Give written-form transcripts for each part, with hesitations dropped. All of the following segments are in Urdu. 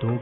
2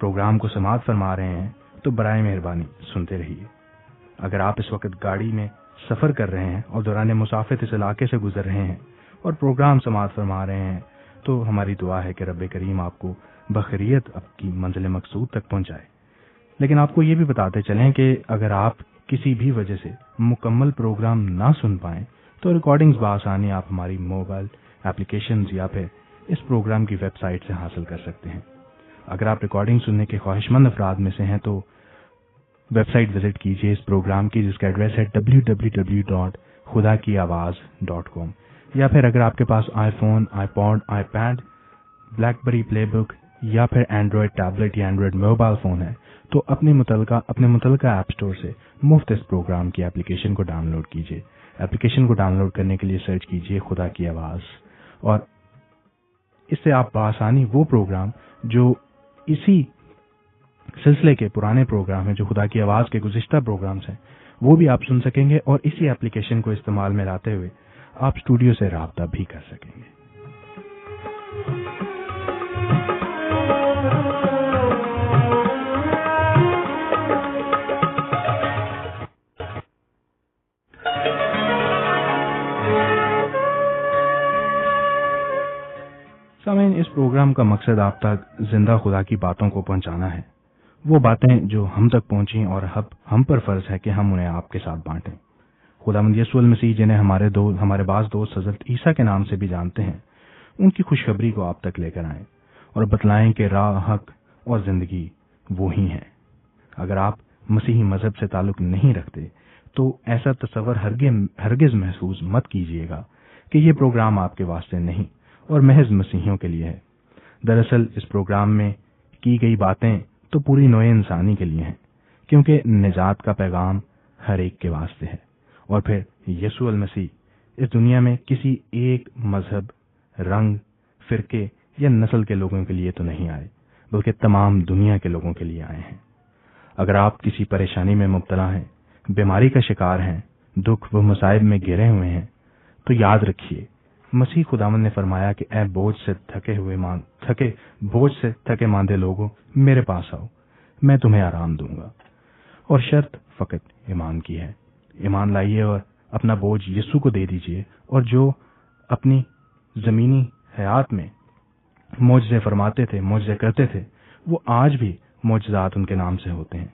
پروگرام کو سماعت فرما رہے ہیں تو برائے مہربانی سنتے رہیے۔ اگر آپ اس وقت گاڑی میں سفر کر رہے ہیں اور دوران مسافت اس علاقے سے گزر رہے ہیں اور پروگرام سماعت فرما رہے ہیں تو ہماری دعا ہے کہ رب کریم آپ کو بخیریت آپ کی منزل مقصود تک پہنچائے۔ لیکن آپ کو یہ بھی بتاتے چلیں کہ اگر آپ کسی بھی وجہ سے مکمل پروگرام نہ سن پائیں تو ریکارڈنگز بآسانی آپ ہماری موبائل ایپلیکیشنز یا پھر اس پروگرام کی ویب سائٹ سے حاصل کر سکتے ہیں۔ اگر آپ ریکارڈنگ سننے کے خواہش مند افراد میں سے ہیں تو ویب سائٹ وزٹ کیجیے اس پروگرام کی، جس کا ایڈریس ہے www.khudakiawaaz.com، یا پھر اگر آپ کے پاس iPhone, iPod, iPad, BlackBerry PlayBook یا پھر اینڈرائڈ ٹیبلٹ یا اینڈرائڈ موبائل فون ہے تو اپنے متعلقہ ایپ سٹور سے مفت اس پروگرام کی اپلیکیشن کو ڈاؤن لوڈ کیجیے۔ اپلیکیشن کو ڈاؤن لوڈ کرنے کے لیے سرچ کیجیے خدا کی آواز، اور اس سے آپ بآسانی وہ پروگرام جو اسی سلسلے کے پرانے پروگرام ہیں، جو خدا کی آواز کے گزشتہ پروگرامز ہیں، وہ بھی آپ سن سکیں گے، اور اسی اپلیکیشن کو استعمال میں لاتے ہوئے آپ اسٹوڈیو سے رابطہ بھی کر سکیں گے۔ سامعین، اس پروگرام کا مقصد آپ تک زندہ خدا کی باتوں کو پہنچانا ہے، وہ باتیں جو ہم تک پہنچیں اور ہم پر فرض ہے کہ ہم انہیں آپ کے ساتھ بانٹیں۔ خداوند یسوع المسیح، جنہیں ہمارے بعض دوست حضرت عیسیٰ کے نام سے بھی جانتے ہیں، ان کی خوشخبری کو آپ تک لے کر آئیں اور بتلائیں کہ راہ، حق اور زندگی وہی ہیں۔ اگر آپ مسیحی مذہب سے تعلق نہیں رکھتے تو ایسا تصور ہرگز محسوس مت کیجیے گا کہ یہ پروگرام آپ کے واسطے نہیں اور محض مسیحیوں کے لیے ہے۔ دراصل اس پروگرام میں کی گئی باتیں تو پوری نوع انسانی کے لیے ہیں، کیونکہ نجات کا پیغام ہر ایک کے واسطے ہے۔ اور پھر یسوع المسیح اس دنیا میں کسی ایک مذہب، رنگ، فرقے یا نسل کے لوگوں کے لیے تو نہیں آئے، بلکہ تمام دنیا کے لوگوں کے لیے آئے ہیں۔ اگر آپ کسی پریشانی میں مبتلا ہیں، بیماری کا شکار ہیں، دکھ و مصائب میں گھرے ہوئے ہیں، تو یاد رکھیے مسیح خداوند نے فرمایا کہ اے بوجھ سے تھکے ماندے لوگوں، میرے پاس آؤ، میں تمہیں آرام دوں گا۔ اور شرط فقط ایمان کی ہے۔ ایمان لائیے اور اپنا بوجھ یسوع کو دے دیجیے، اور جو اپنی زمینی حیات میں معجزے فرماتے تھے، معجزے کرتے تھے، وہ آج بھی معجزات ان کے نام سے ہوتے ہیں۔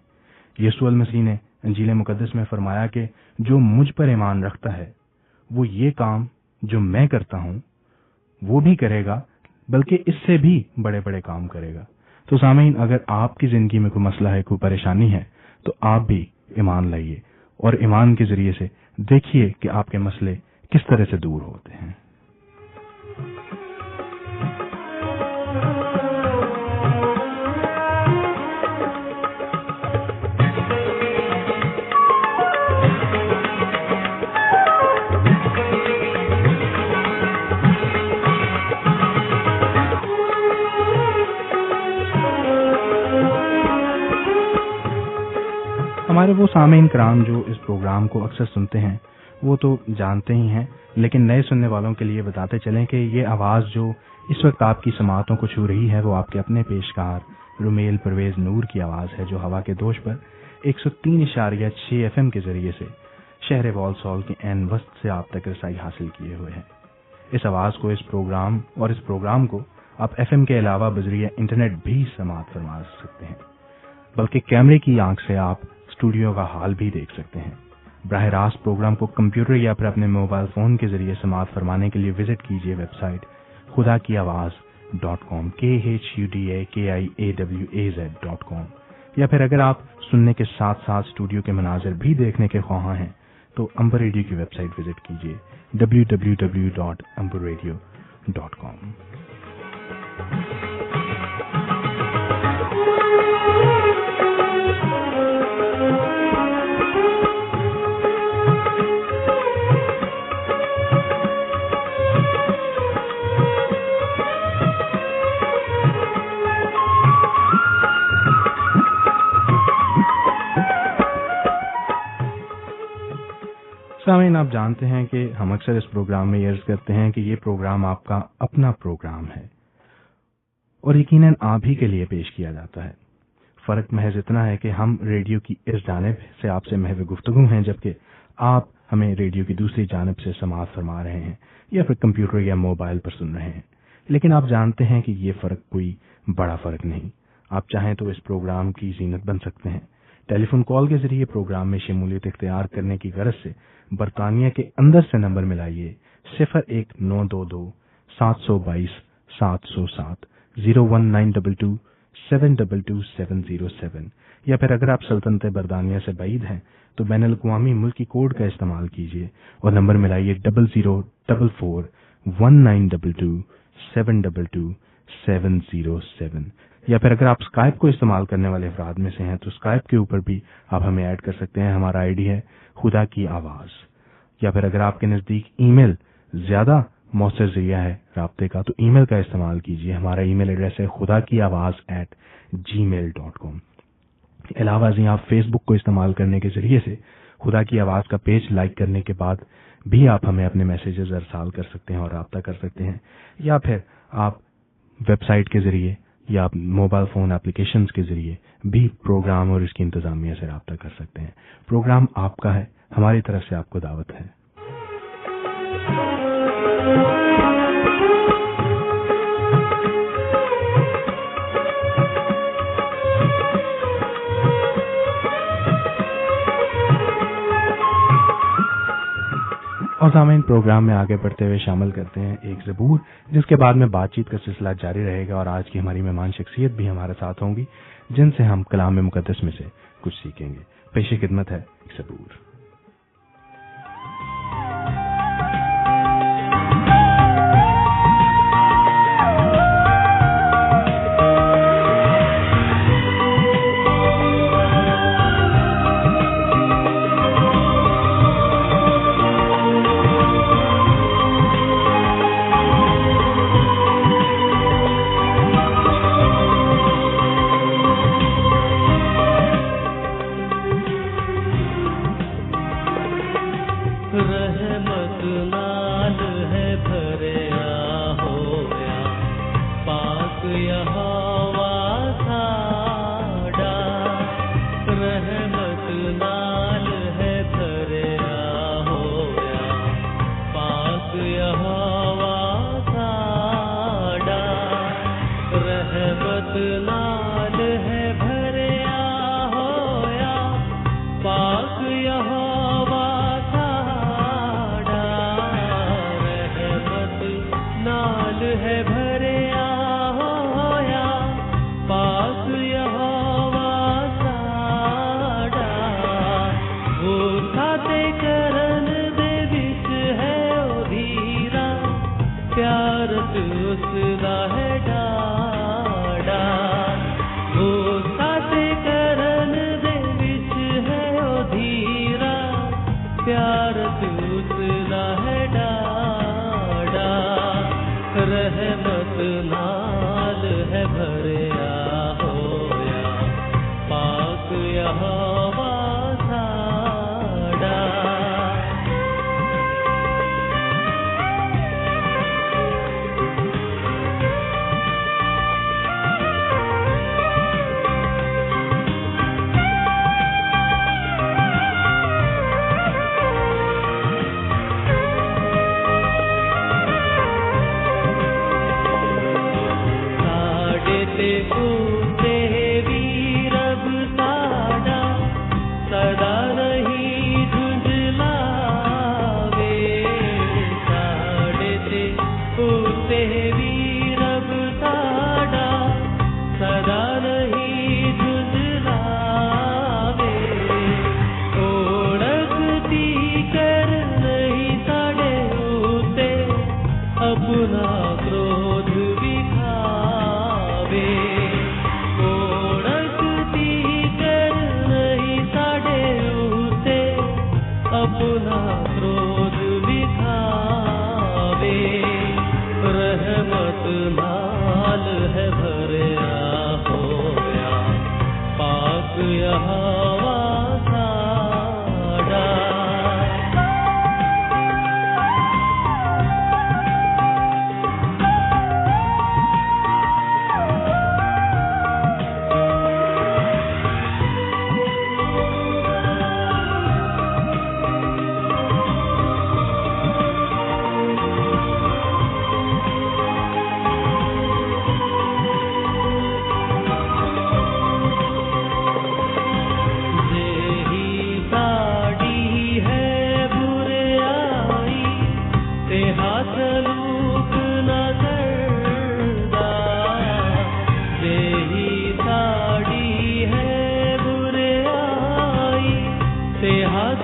یسوع المسیح نے انجیل مقدس میں فرمایا کہ جو مجھ پر ایمان رکھتا ہے وہ یہ کام جو میں کرتا ہوں وہ بھی کرے گا، بلکہ اس سے بھی بڑے بڑے کام کرے گا۔ تو سامعین، اگر آپ کی زندگی میں کوئی مسئلہ ہے، کوئی پریشانی ہے، تو آپ بھی ایمان لائیے اور ایمان کے ذریعے سے دیکھیے کہ آپ کے مسئلے کس طرح سے دور ہوتے ہیں۔ ہمارے وہ سامعین کرام جو اس پروگرام کو اکثر سنتے ہیں وہ تو جانتے ہی ہیں، لیکن نئے سننے والوں کے لیے بتاتے چلیں کہ یہ آواز جو اس وقت آپ کی سماعتوں کو چھو رہی ہے وہ آپ کے اپنے پیشکار رومیل پرویز نور کی آواز ہے، جو ہوا کے دوش پر 103.6 FM کے ذریعے سے شہر والسال کے عین وسط سے آپ تک رسائی حاصل کیے ہوئے ہیں۔ اس آواز کو اس پروگرام کو آپ FM کے علاوہ بذریعہ انٹرنیٹ بھی سماعت فرما سکتے ہیں، بلکہ کیمرے کی آنکھ سے آپ اسٹوڈیو کا حال بھی دیکھ سکتے ہیں۔ براہ راست پروگرام کو کمپیوٹر یا پھر اپنے موبائل فون کے ذریعے سماعت فرمانے کے لیے وزٹ کیجیے ویب سائٹ khudakiawaz.com khudakiawaz.com، یا پھر اگر آپ سننے کے ساتھ ساتھ اسٹوڈیو کے مناظر بھی دیکھنے کے خواہاں ہیں تو امبر ریڈیو کی ویب سائٹ وزٹ کیجیے www.amberradio.com۔ سامعین، آپ جانتے ہیں کہ ہم اکثر اس پروگرام میں یہ عرض کرتے ہیں کہ یہ پروگرام آپ کا اپنا پروگرام ہے اور یقیناً آپ ہی کے لیے پیش کیا جاتا ہے۔ فرق محض اتنا ہے کہ ہم ریڈیو کی اس جانب سے آپ سے محو گفتگو ہیں، جبکہ آپ ہمیں ریڈیو کی دوسری جانب سے سماعت فرما رہے ہیں یا پھر کمپیوٹر یا موبائل پر سن رہے ہیں۔ لیکن آپ جانتے ہیں کہ یہ فرق کوئی بڑا فرق نہیں۔ آپ چاہیں تو اس پروگرام کی زینت بن سکتے ہیں۔ ٹیلی فون کال کے ذریعے پروگرام میں شمولیت اختیار کرنے کی غرض سے برطانیہ کے اندر سے نمبر ملائیے 01922 722 707 01922 722 707، یا پھر اگر آپ سلطنت برطانیہ سے بعید ہیں تو بین الاقوامی ملکی کوڈ کا استعمال کیجیے اور نمبر ملائیے 0044 1922 722 707، یا پھر اگر آپ اسکائپ کو استعمال کرنے والے افراد میں سے ہیں تو اسکائپ کے اوپر بھی آپ ہمیں ایڈ کر سکتے ہیں۔ ہمارا آئی ڈی ہے خدا کی آواز، یا پھر اگر آپ کے نزدیک ای میل زیادہ مؤثر ذریعہ ہے رابطے کا تو ای میل کا استعمال کیجیے۔ ہمارا ای میل ایڈریس ہے khudakiawaz@gmail.com۔ علاوہ ازیں آپ فیس بک کو استعمال کرنے کے ذریعے سے خدا کی آواز کا پیج لائک کرنے کے بعد بھی آپ ہمیں اپنے میسیجز ارسال کر سکتے ہیں اور رابطہ کر سکتے ہیں، یا پھر آپ ویب سائٹ کے ذریعے یا موبائل فون اپلیکیشنز کے ذریعے بھی پروگرام اور اس کی انتظامیہ سے رابطہ کر سکتے ہیں۔ پروگرام آپ کا ہے، ہماری طرف سے آپ کو دعوت ہے۔ اور سامعین، پروگرام میں آگے بڑھتے ہوئے شامل کرتے ہیں ایک زبور، جس کے بعد میں بات چیت کا سلسلہ جاری رہے گا اور آج کی ہماری مہمان شخصیت بھی ہمارے ساتھ ہوں گی جن سے ہم کلام مقدس میں سے کچھ سیکھیں گے۔ پیش خدمت ہے ایک زبور۔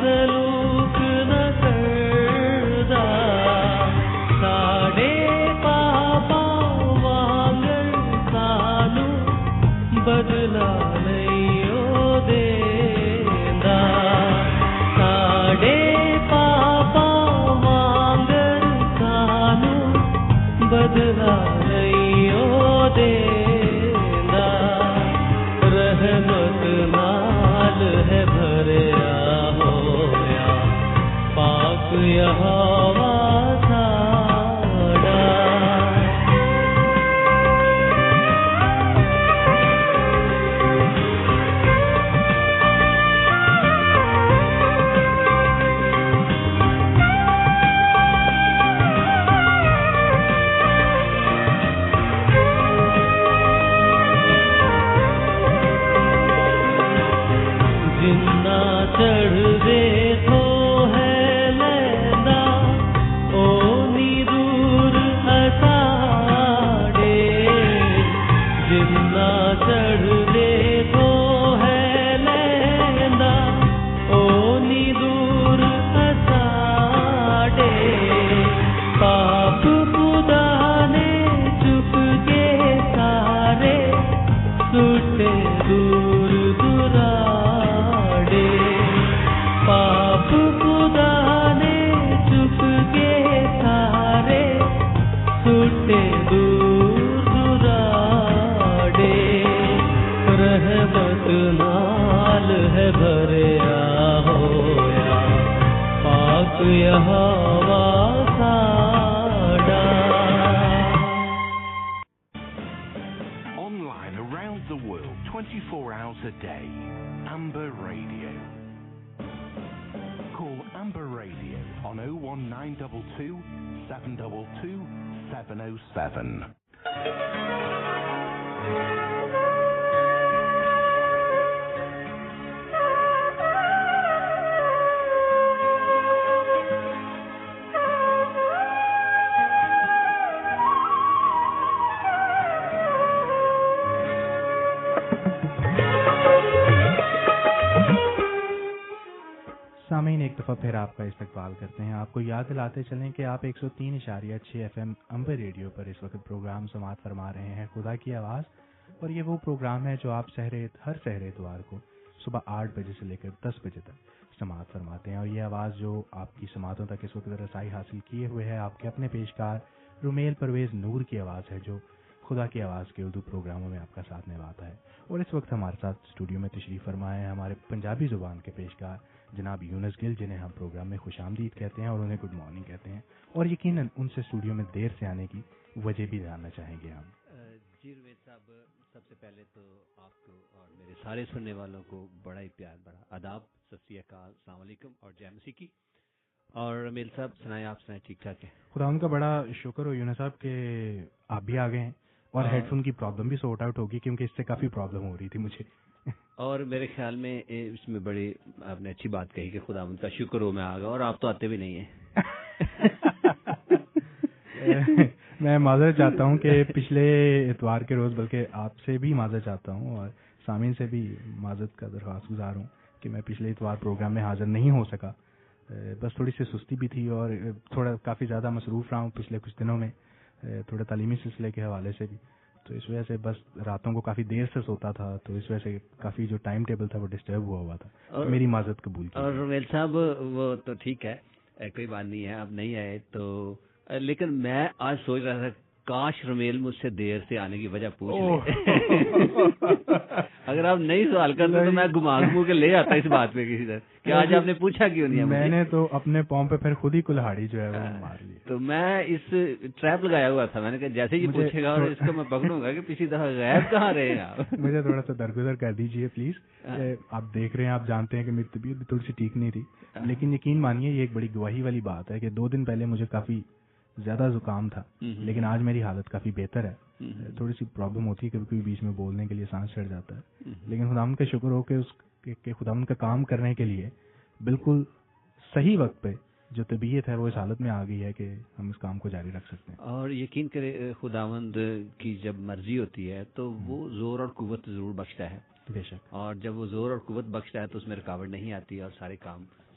سلوک نہ کردا ساڑے پاپا وانگر سانو بدلا نہیں دیندا ساڑے پاپا وانگر سانو بدلا نہیں دیندا رحمت نال ہے بھریا ہویا پاک یہوہ ساڑا چڑھ دے تو ہے لیندا اونی دور اساڑے جنا چڑھ دے تو ہے لیندا اونی دور اساڑے پاپ خدا نے چپ کے سارے سٹے دور دراڑے پاپ خدا نے چپ کے سارے سٹے دور دراڑے رحمت نال ہے بھریا ہویا پاک یہوہ ساڑا Online around the world, 24 hours a day. Amber Radio. Call Amber Radio on 01922 722 707. سامعین ایک دفعہ پھر آپ کا استقبال کرتے ہیں. آپ کو یاد دلاتے چلیں کہ آپ 103.6 FM امبر ریڈیو پر اس وقت پروگرام سماعت فرما رہے ہیں خدا کی آواز, اور یہ وہ پروگرام ہے جو آپ ہر سحر اتوار کو صبح 8 بجے سے لے کر 10 بجے تک سماعت فرماتے ہیں. اور یہ آواز جو آپ کی سماعتوں تک اس وقت رسائی حاصل کیے ہوئے ہے آپ کے اپنے پیشکار رومیل پرویز نور کی آواز ہے, جو خدا کی آواز کے اردو پروگراموں میں آپ کا ساتھ نبھاتا ہے. اور اس وقت ہمارے ساتھ اسٹوڈیو میں تشریف فرمائے ہیں ہمارے پنجابی زبان کے پیشکار جناب یونس گل, جنہیں ہم پروگرام میں خوش آمدید کہتے ہیں اور انہیں گڈ مارننگ کہتے ہیں. اور یقیناً ان سے اسٹوڈیو میں دیر سے آنے کی وجہ بھی جاننا چاہیں گے ہم. جی رومیل صاحب, سب سے پہلے تو آپ کو اور میرے سارے سننے والوں کو بڑا ہی پیار بڑا آداب, ست سری اکال, السلام علیکم اور جے مسیح. اور رومیل صاحب سنائیں, آپ سنائیں, ٹھیک ٹھاک ہے؟ خدا ان کا بڑا شکر ہو یونس صاحب کہ آپ بھی آ گئے ہیں اور ہیڈ فون کی پرابلم بھی سارٹ آؤٹ ہوگی, کیونکہ اس سے کافی پرابلم ہو رہی تھی مجھے. اور میرے خیال میں اس میں بڑی آپ نے اچھی بات کہی کہ خدا ان کا شکر ہو میں آ گیا, اور آپ تو آتے بھی نہیں ہیں. میں معذرت چاہتا ہوں کہ پچھلے اتوار کے روز, بلکہ آپ سے بھی معذرت چاہتا ہوں اور سامعین سے بھی معذرت کا درخواست گزار ہوں کہ میں پچھلے اتوار پروگرام میں حاضر نہیں ہو سکا. بس تھوڑی سی سستی بھی تھی اور تھوڑا کافی زیادہ مصروف رہا ہوں پچھلے کچھ دنوں میں, تھوڑا تعلیمی سلسلے کے حوالے سے بھی. تو اس وجہ سے بس راتوں کو کافی دیر سے سوتا تھا, تو اس وجہ سے کافی جو ٹائم ٹیبل تھا وہ ڈسٹرب ہوا تھا. تو میری معذرت قبول کی. اور رومیل صاحب وہ تو ٹھیک ہے, کوئی بات نہیں ہے, آپ نہیں آئے تو, لیکن میں آج سوچ رہا تھا کاش رومیل مجھ سے دیر سے آنے کی وجہ پوچھ لے. اگر آپ نہیں سوال کرتے تو میں گھما کے لے آتا اس بات پہ کسی طرح کہ آج آپ نے پوچھا کیوں نہیں. میں نے تو اپنے پاؤں پہ پھر خود ہی کلہاڑی جو ہے وہ مار لی. تو میں اس ٹریپ لگایا ہوا تھا, میں نے کہا جیسے ہی پوچھے گا اور اس کو میں پکڑوں گا کہ پچھلی دفعہ غائب کہاں رہے ہیں آپ. مجھے تھوڑا سا درگزر کر دیجئے پلیز. آپ دیکھ رہے ہیں, آپ جانتے ہیں کہ میری طبیعت بھی تھوڑی سی ٹھیک نہیں تھی, لیکن یقین مانیے یہ ایک بڑی گواہی والی بات ہے کہ 2 دن پہلے مجھے کافی زیادہ زکام تھا, لیکن آج میری حالت کافی بہتر ہے. تھوڑی سی پرابلم ہوتی ہے, کبھی کبھی بیچ میں بولنے کے لیے سانس چڑھ جاتا ہے, لیکن خداوند کا شکر ہو کہ خداوند کا کام کرنے کے لیے بالکل صحیح وقت پہ جو طبیعت ہے وہ اس حالت میں آ گئی ہے کہ ہم اس کام کو جاری رکھ سکتے ہیں. اور یقین کرے خداوند کی جب مرضی ہوتی ہے تو وہ زور اور قوت ضرور بخشتا ہے. بے شک. اور جب وہ زور اور قوت بخشتا ہے تو اس میں رکاوٹ نہیں آتی اور سارے کام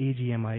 AGMI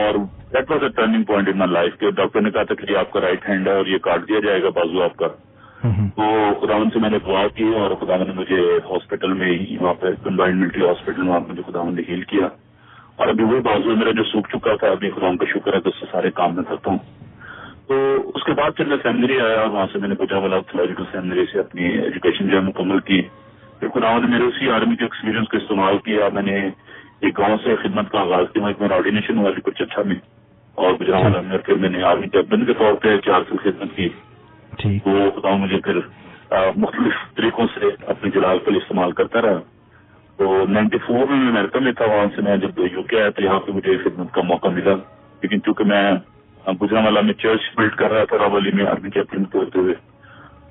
اور that was a turning point in my life کہ ڈاکٹر نے کہا تھا کہ یہ آپ کا رائٹ ہینڈ ہے اور یہ کاٹ دیا جائے گا بازو آپ کا. تو خداوند سے میں نے دعا کی اور خداوند نے مجھے ہاسپٹل میں ہی وہاں پہ کمبائنڈ ملٹری ہاسپٹل میں مجھے خداوند نے ہیل کیا. اور ابھی وہی بازو میرا جو سوکھ چکا تھا ابھی خداوند کا شکر ہے کہ اس سے سارے کام میں کرتا ہوں. تو اس کے بعد پھر میں سیمنری آیا اور وہاں سے میں نے گجرانوالہ تھیولوجیکل سیمنری سے اپنی ایجوکیشن جو ہے مکمل کی. پھر خداوند نے میرے اسی آرمی کے ایکسپیرینس کا استعمال کیا. میں نے ایک گاؤں سے خدمت کا آغاز کیا. میرا آرڈینیشن ہوا کچھ اچھا میں اور گجرانوالہ میں. پھر میں نے آرمی کیپٹن کے طور پہ 4 سال خدمت کی. تو خداوند مجھے پھر مختلف طریقوں سے اپنے جلال کے لیے استعمال کرتا رہا. تو 94 میں امریکہ میں تھا. وہاں سے میں جب یو کے آیا تو یہاں پہ مجھے خدمت کا موقع ملا. لیکن چونکہ میں گجرانوالہ میں چرچ بلڈ کر رہا تھا راولی میں آرمی کیپٹن کے ہوتے ہوئے,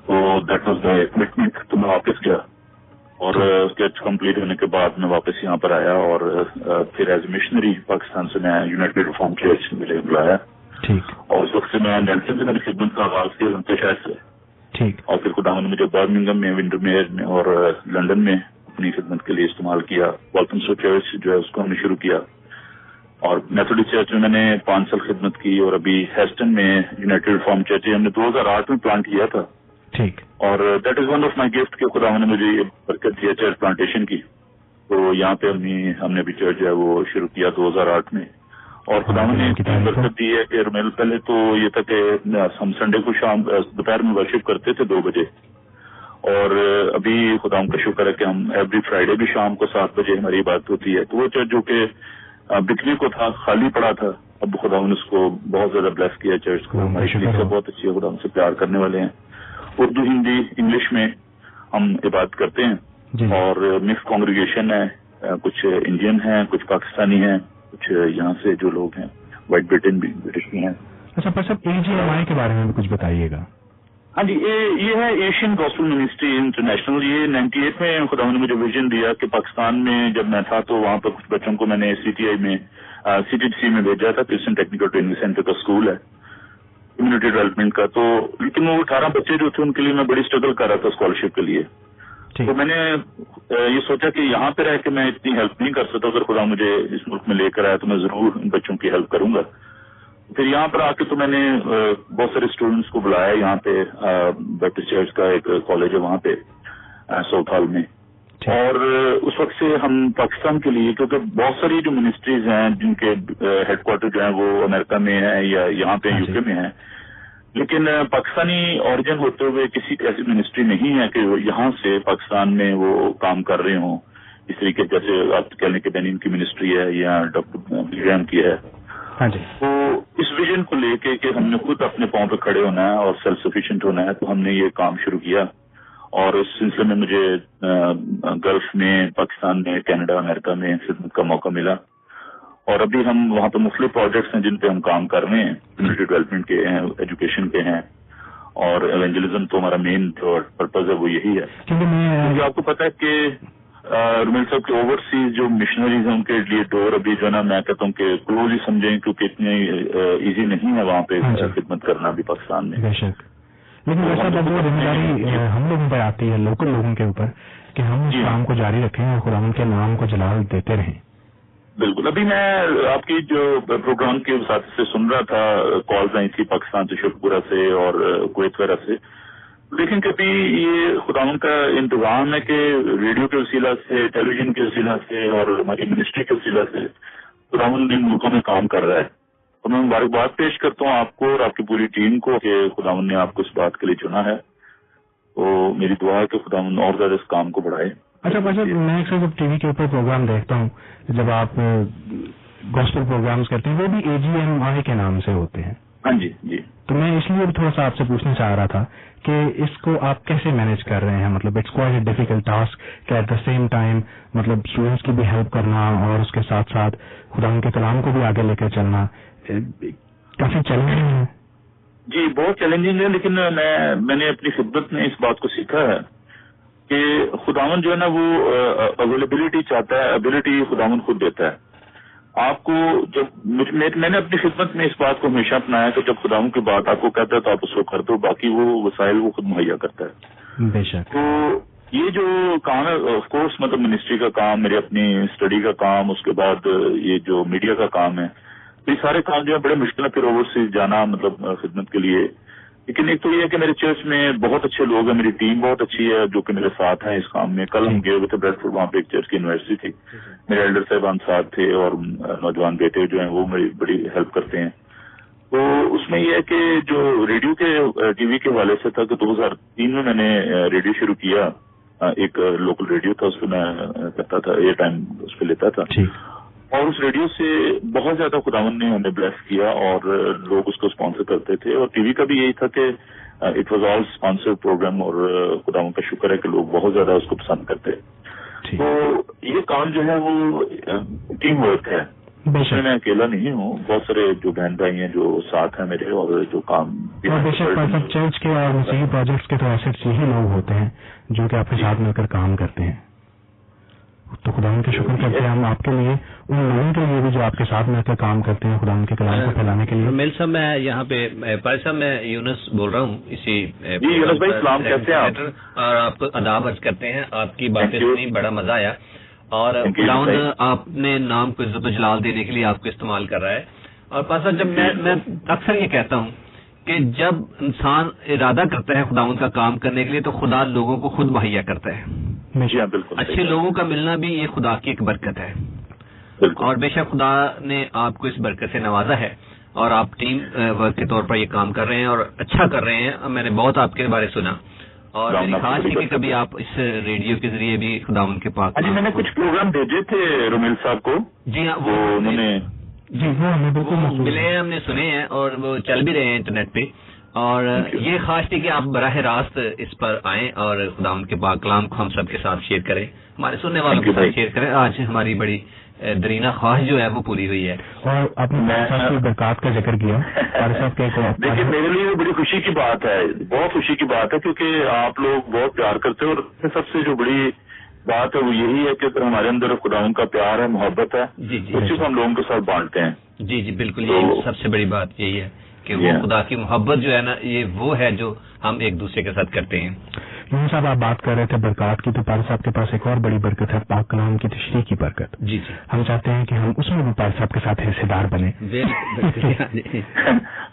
تو دیٹ واز مائی کمٹمنٹ. تو میں واپس گیا اور چرچ کمپلیٹ ہونے کے بعد میں واپس یہاں پر آیا اور پھر ایز اے مشنری پاکستان سے میں یونائٹیڈ ریفارم چرچ مجھے بلایا. اور اس وقت سے میں نیلسن سے میری خدمت کا آغاز کیا لنکا شہر سے. اور پھر خداوند نے مجھے برمنگھم میں, ونڈرمیئر میں اور لنڈن میں اپنی خدمت کے لیے استعمال کیا. والتھمسٹر چرچ جو ہے اس کو ہم نے شروع کیا اور میتھوڈسٹ چرچ میں میں نے 5 سال خدمت کی. اور ابھی ہیسٹن میں یونائٹیڈ ریفارم چرچ ہم نے 2008 میں پلانٹ کیا تھا. اور that is one of my gift کہ خداوند نے مجھے یہ برکت دیا چرچ پلانٹیشن کی. تو یہاں پہ ہم نے ابھی چرچ جو ہے وہ شروع کیا 2008 میں. اور خداوند نے اتنی برکت دی ہے کہ رمیل پہلے تو یہ تھا کہ ہم سنڈے کو شام دوپہر میں ورشپ کرتے تھے 2 بجے. اور ابھی خداوند کا شکر ہے کہ ہم ایوری فرائیڈے بھی شام کو 7 بجے ہماری بات ہوتی ہے. تو وہ چرچ جو کہ بکنے کو تھا, خالی پڑا تھا, اب خداوند نے اس کو بہت زیادہ بلیس کیا. چرچ کو ہماری شریف سے بہت اچھی ہے, خداوند سے پیار کرنے والے ہیں. اردو, ہندی, انگلش میں ہم عبادت کرتے ہیں اور مکس کانگریگیشن ہے. کچھ انڈین ہیں, کچھ پاکستانی ہیں, کچھ یہاں سے جو لوگ ہیں وائٹ برٹن بھی, برٹش بھی ہیں. اچھا پر سب AGMI کے بارے میں بھی کچھ بتائیے گا. ہاں جی, یہ ہے ایشین گاسپل منسٹری انٹرنیشنل. یہ 98 میں خداوند نے مجھے ویژن دیا کہ پاکستان میں جب میں تھا تو وہاں پر کچھ بچوں کو میں نے CTI میں CTC میں بھیجا تھا. کرسچن ٹیکنیکل ٹریننگ سینٹر کا اسکول ہے کمیونٹی ڈیولپمنٹ کا. تو لیکن وہ 18 بچے جو تھے ان کے لیے میں بڑی اسٹرگل کر رہا تھا اسکالرشپ کے لیے. تو میں نے یہ سوچا کہ یہاں پہ رہ کے میں اتنی ہیلپ نہیں کر سکتا. اگر خدا مجھے اس ملک میں لے کر آیا تو میں ضرور ان بچوں کی ہیلپ کروں گا. پھر یہاں پر آ کے تو میں نے بہت سارے اسٹوڈنٹس کو بلایا. یہاں پہ بیپٹسٹ چرچ کا ایک کالج ہے وہاں پہ ساؤتھ ہال میں. اور اس وقت سے ہم پاکستان کے لیے, کیونکہ بہت ساری جو منسٹریز ہیں جن کے ہیڈ کوارٹر جو ہیں وہ امریکہ میں ہیں یا یہاں پہ UK میں ہیں, لیکن پاکستانی اوریجن ہوتے ہوئے کسی ایسی منسٹری نہیں ہے کہ یہاں سے پاکستان میں وہ کام کر رہے ہوں. اس طریقے جیسے آپ کہنے کے بینین کی منسٹری ہے یا ڈاکٹر بلیگرام کی ہے. تو اس ویژن کو لے کے کہ ہم نے خود اپنے پاؤں پہ کھڑے ہونا ہے اور سیلف سفیشینٹ ہونا ہے, تو ہم نے یہ کام شروع کیا. اور اس سلسلے میں مجھے گلف میں, پاکستان میں, کینیڈا, امریکہ میں خدمت کا موقع ملا. اور ابھی ہم وہاں پہ مختلف پروجیکٹس ہیں جن پہ ہم کام کر رہے ہیں. کمیونٹی ڈیولپمنٹ کے ہیں, ایجوکیشن کے ہیں, اور ایونجلزم تو ہمارا مین جو پرپز ہے وہ یہی ہے. کیونکہ آپ کو پتا ہے کہ رمیل صاحب کے اوورسیز جو مشنریز ہیں ان کے لیے ڈور ابھی جو ہے نا میں کہتا ہوں کہ کلوز ہی سمجھیں, کیونکہ اتنی ایزی نہیں ہے وہاں پہ خدمت کرنا بھی پاکستان میں. لیکن ویسا جب وہ ذمہ داری ہم لوگوں پر آتی ہے, لوکل لوگوں کے اوپر, کہ ہم اس کام کو جاری رکھیں اور خداوند کے نام کو جلال دیتے رہیں. بالکل. ابھی میں آپ کی جو پروگرام کے وساطت سے سن رہا تھا, کالز آئی تھی پاکستان سے, شیخوپورہ سے اور کویت وغیرہ سے. لیکن کبھی یہ خداوند کا انتظام ہے کہ ریڈیو کے وسیلہ سے, ٹیلی ویژن کے وسیلہ سے اور ہماری منسٹری کے وسیلہ سے خداوند ان ملکوں میں کام کر رہا ہے. اور میں مبارکباد پیش کرتا ہوں آپ کو اور آپ کی پوری ٹیم کو کہ خداوند نے آپ کو اس بات کے لیے چنا ہے. تو میری دعا ہے کہ خداوند اور زیادہ اس کام کو بڑھائے. اچھا میں اکثر جب ٹی وی کے اوپر پروگرام دیکھتا ہوں, جب آپ گوسپل پروگرامز کرتے ہیں وہ بھی AGMI کے نام سے ہوتے ہیں. ہاں جی. تو میں اس لیے تھوڑا سا آپ سے پوچھنا چاہ رہا تھا کہ اس کو آپ کیسے مینج کر رہے ہیں. مطلب it's quite a difficult task کہ ایٹ دا سیم ٹائم مطلب اسٹوڈینٹس کی بھی ہیلپ کرنا اور اس کے ساتھ ساتھ خدا کے کلام کو بھی آگے لے کر چلنا کافی چیلنجنگ ہے. جی بہت چیلنجنگ ہے, لیکن میں نے اپنی خدمت میں اس بات کو سیکھا ہے کہ خداوند جو ہے نا وہ اویلیبلٹی چاہتا ہے, ابیلٹی خداوند خود دیتا ہے آپ کو. جب میں نے اپنی خدمت میں اس بات کو ہمیشہ اپنایا کہ جب خداوند کی بات آپ کو کہتا ہے تو آپ اس کو کر دو, باقی وہ وسائل وہ خود مہیا کرتا ہے. بے شک. تو یہ جو کام ہے آف کورس مطلب منسٹری کا کام, میرے اپنی اسٹڈی کا کام, اس کے بعد یہ جو میڈیا کا کام ہے, یہ سارے کام جو ہے بڑے مشکل ہے پھر اوور سے جانا مطلب خدمت کے لیے. لیکن ایک تو یہ ہے کہ میرے چرچ میں بہت اچھے لوگ ہیں, میری ٹیم بہت اچھی ہے جو کہ میرے ساتھ ہیں اس کام میں. کل ہم گئے ہوئے تھے بریڈ فورڈ, وہاں پہ ایک چرچ کی یونیورسٹی تھی, میرے ایلڈر صاحبان ساتھ تھے اور نوجوان بیٹے جو ہیں وہ میری بڑی ہیلپ کرتے ہیں. تو اس میں یہ ہے کہ جو ریڈیو کے ٹی وی کے حوالے سے تھا کہ 2003 میں نے ریڈیو شروع کیا, ایک لوکل ریڈیو تھا, اس پہ میں کرتا تھا, ایئر ٹائم اس پہ لیتا تھا. اور اس ریڈیو سے بہت زیادہ خداوند نے ہمیں بلیس کیا اور لوگ اس کو اسپانسر کرتے تھے. اور ٹی وی کا بھی یہی تھا کہ it was all sponsor programme, اور خداوند کا شکر ہے کہ لوگ بہت زیادہ اس کو پسند کرتے. تو یہ کام جو ہے وہ ٹیم ورک ہے, اس میں میں اکیلا نہیں ہوں, بہت سارے جو بہن بھائی ہیں جو ساتھ ہیں میرے, اور جو کام بے شک چرچ کے اور مسیحی پروجیکٹس کے تو ایسے یہی لوگ ہوتے ہیں جو کہ آپ کے ساتھ مل کر کام کرتے ہیں. تو خداوند کا شکر کرتے ہیں ہم آپ کے لیے, ان لوگوں کے لیے بھی جو آپ کے ساتھ مل کر کام کرتے ہیں خداوند کے کلام کو پھیلانے کے لیے. میل صاحب میں یہاں پہ پال صاحب میں یونس بول رہا ہوں اسی یونس بھائی سلام, کیسے ہیں آپ؟ اور آپ کو آداب عرض کرتے ہیں, آپ کی باتیں سنی بڑا مزہ آیا, اور خداوند آپ نے نام کو عزت و جلال دینے کے لیے آپ کو استعمال کر رہا ہے. اور پال صاحب جب میں اکثر یہ کہتا ہوں کہ جب انسان ارادہ کرتا ہے خداوند کا کام کرنے کے لیے تو خدا لوگوں کو خود مہیا کرتا ہے. بالکل اچھے لوگوں کا ملنا بھی یہ خدا کی ایک برکت ہے, اور بے شک خدا نے آپ کو اس برکت سے نوازا ہے, اور آپ ٹیم ورک کے طور پر یہ کام کر رہے ہیں اور اچھا کر رہے ہیں. میں نے بہت آپ کے بارے سنا, اور میری خواہش ہے کہ کبھی آپ اس ریڈیو کے ذریعے بھی خداوند کے پاک. میں نے کچھ پروگرام بھیجے تھے رومیل صاحب کو. جی ہاں, وہ انہوں نے ہمیں بالکل ملے ہیں, ہم نے سنے ہیں, اور وہ چل بھی رہے ہیں انٹرنیٹ پہ. اور یہ خواہش تھی کہ آپ براہ راست اس پر آئیں اور خداوند کے پاک کلام کو ہم سب کے ساتھ شیئر کریں, ہمارے سننے والوں کے ساتھ شیئر کریں. آج ہماری بڑی درینہ خواہش جو ہے وہ پوری ہوئی ہے. اور آپ نے برکات کا ذکر کیا, دیکھیے میرے لیے بڑی خوشی کی بات ہے, بہت خوشی کی بات ہے, کیونکہ آپ لوگ بہت پیار کرتے ہیں, اور سب سے جو بڑی بات ہے وہ یہی ہے کہ اگر ہمارے اندر خداوند کا پیار ہے, محبت ہے, اسی کو ہم لوگوں کے ساتھ بانٹتے ہیں. جی جی بالکل, یہی سب سے بڑی بات یہی ہے کہ وہ خدا کی محبت جو ہے نا, یہ وہ ہے جو ہم ایک دوسرے کے ساتھ کرتے ہیں. یونس صاحب آپ بات کر رہے تھے برکات کی, تو پال صاحب کے پاس ایک اور بڑی برکت ہے, پاک کلام کی تشریح کی برکت. جی جی, ہم چاہتے ہیں کہ ہم اس میں بھی پال صاحب کے ساتھ حصے دار بنے.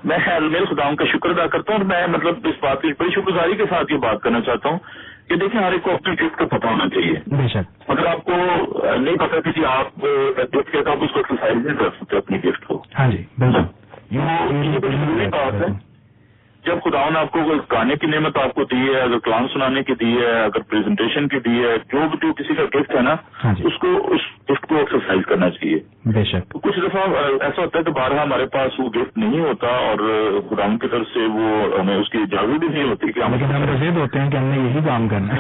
میں میرے خداوند کا شکر ادا کرتا ہوں, اور میں مطلب اس بات کی بڑی شکر گزاری کے ساتھ یہ بات کرنا چاہتا ہوں کہ دیکھیں ہر ایک کو اپنی گفٹ کا پتہ ہونا چاہیے. بے شک, اگر آپ کو نہیں پتا کسی آپ گفٹ کے, تو آپ اس کو ایکسرسائز نہیں کر سکتے اپنی گفٹ کو. ہاں جی بالکل, یہ بڑی ضروری بات ہے. جب خداوند نے آپ کو گانے کی نعمت آپ کو دی ہے, اگر کلام سنانے کی دی ہے, اگر پریزنٹیشن کی دی ہے, جو کسی کا گفٹ ہے نا, اس کو اس گفٹ کو ایکسرسائز کرنا چاہیے. بے شک, کچھ دفعہ ایسا ہوتا ہے کہ بارہا ہمارے پاس وہ گفٹ نہیں ہوتا, اور خداوند کی طرف سے وہ ہمیں اس کی اجازت بھی نہیں ہوتی کہ ہم رضید ہوتے ہیں کہ ہم نے یہی کام کرنا.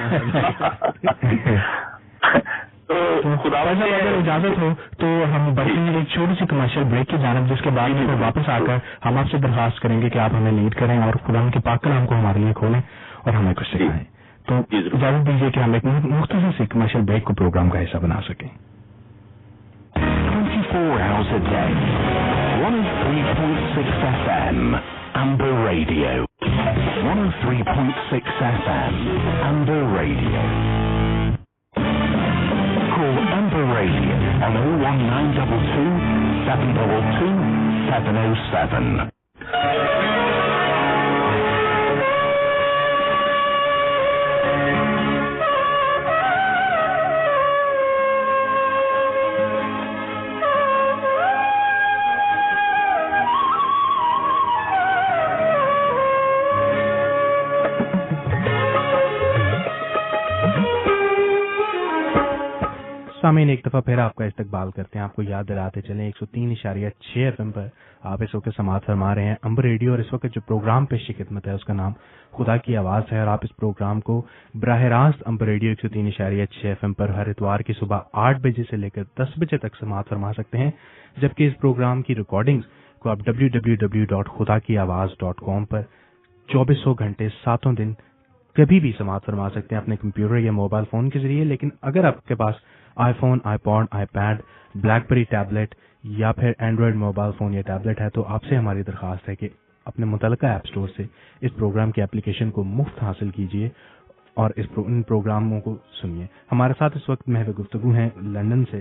تو خدا اگر اجازت ہو تو ہم بڑھتے ہیں ایک چھوٹی سی کمرشل بریک کی جانب, جس کے بعد میں واپس آ کر ہم آپ سے درخواست کریں گے کہ آپ ہمیں لیڈ کریں اور خدا کے پاک کلام کو ہمارے لیے کھولیں اور ہمیں کچھ سکھائیں. تو اجازت دیجیے کہ ہم ایک مختصر سی کمرشل بریک کو پروگرام کا حصہ بنا سکیں. 24 hours a day, 103.6 FM, Amber Radio. 103.6 FM, Amber Radio. Call Amber Radio on 01922 722 707. سامعین ایک دفعہ پھر آپ کا استقبال کرتے ہیں. آپ کو یاد دلاتے چلیں 103.6 FM پر آپ اس وقت سماعت فرما رہے ہیں امبر ریڈیو, اور اس وقت جو پروگرام پیش کی خدمت ہے اس کا نام خدا کی آواز ہے, اور آپ اس پروگرام کو براہ راست امبر ریڈیو 103.6 FM پر ہر اتوار کی صبح 8 بجے سے لے کر 10 بجے تک سماعت فرما سکتے ہیں, جبکہ اس پروگرام کی ریکارڈنگز کو آپ www.khudakiawaz.com پر 2400 گھنٹے 7 دن کبھی بھی سماعت فرما سکتے ہیں اپنے کمپیوٹر یا موبائل فون کے ذریعے. لیکن اگر آپ کے پاس iPhone, iPod, iPad, BlackBerry tablet یا پھر اینڈرائڈ موبائل فون یا ٹیبلٹ ہے, تو آپ سے ہماری درخواست ہے کہ اپنے متعلقہ ایپ سٹور سے اس پروگرام کی اپلیکیشن کو مفت حاصل کیجیے اور ان پروگراموں کو سنیے. ہمارے ساتھ اس وقت محو گفتگو ہیں لندن سے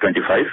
25।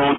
تو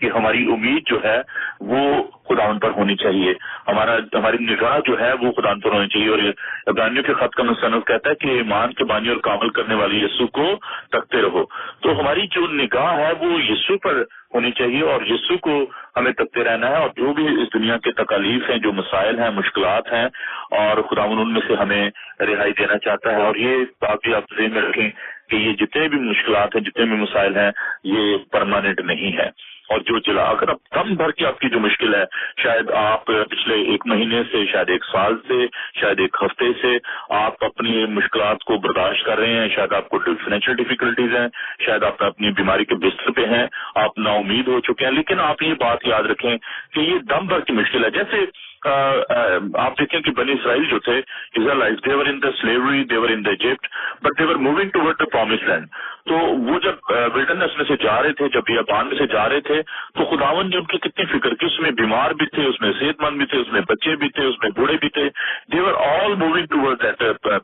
کہ ہماری امید جو ہے وہ خداوند پر ہونی چاہیے، ہماری نگاہ جو ہے وہ خداوند پر ہونی چاہیے. اور عبرانیوں کے خط کا مصنف کہتا ہے کہ ایمان کے بانی اور کامل کرنے والے یسوع کو تکتے رہو. تو ہماری جو نگاہ ہے وہ یسوع پر ہونی چاہیے اور یسوع کو ہمیں تکتے رہنا ہے. اور جو بھی اس دنیا کے تکالیف ہیں، جو مسائل ہیں، مشکلات ہیں، اور خداوند ان میں سے ہمیں رہائی دینا چاہتا ہے. اور یہ بات بھی آپ ذہن میں رکھیں کہ یہ جتنے بھی مشکلات ہیں، جتنے بھی مسائل ہیں، یہ پرماننٹ نہیں ہے. اور جو اگر اب دم بھر کی آپ کی جو مشکل ہے، شاید آپ پچھلے 1 مہینے سے، شاید 1 سال سے، شاید 1 ہفتے سے آپ اپنی مشکلات کو برداشت کر رہے ہیں، شاید آپ کو فائنینشیل ڈیفیکلٹیز ہیں، شاید آپ اپنی بیماری کے بستر پہ ہیں، آپ نا امید ہو چکے ہیں، لیکن آپ یہ بات یاد رکھیں کہ یہ دم بھر کی مشکل ہے. جیسے آپ دیکھیں کہ بنی اسرائیل جو تھے اسرائیلائٹس، they were in the slavery, they were in the Egypt, but they were moving toward the promised land. تو وہ جب ولڈرنس میں سے جا رہے تھے، جب بیابان میں سے جا رہے تھے، تو خداوند نے ان کی کتنی فکر کی. اس میں بیمار بھی تھے، اس میں صحت مند بھی تھے، اس میں بچے بھی تھے، اس میں بوڑھے بھی تھے. they were all moving toward that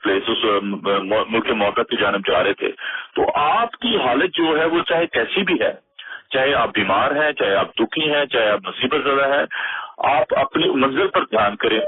place. اس ملک موقع کی جانب جا رہے تھے. تو آپ کی حالت جو ہے وہ چاہے کیسی بھی ہے، چاہے آپ بیمار ہیں، چاہے آپ دکھی ہیں، چاہے آپ مصیبت زدہ ہیں، آپ اپنی منزل پر دھیان کریں.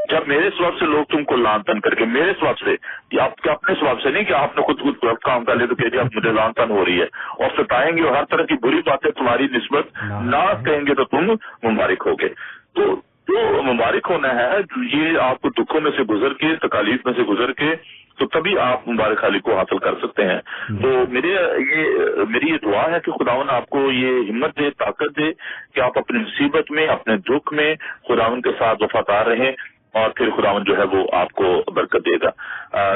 جب میرے سبب سے لوگ تم کو لان تان کر کے، میرے سبب سے، آپ کے اپنے سبب سے نہیں کہ آپ نے خود کام کر لے تو کہ اب مجھے لان تان ہو رہی ہے، اور ستائیں گے اور ہر طرح کی بری باتیں تمہاری نسبت نہ کہیں گے تو تم مبارک ہوگے. تو جو مبارک ہونا ہے یہ آپ کو دکھوں میں سے گزر کے، تکالیف میں سے گزر کے، تو تبھی آپ مبارک خالی کو حاصل کر سکتے ہیں. تو میری یہ دعا ہے کہ خداوند آپ کو یہ ہمت دے، طاقت دے کہ آپ اپنی مصیبت میں، اپنے دکھ میں خداوند کے ساتھ وفادار رہیں، اور پھر خداوند جو ہے وہ آپ کو برکت دے گا.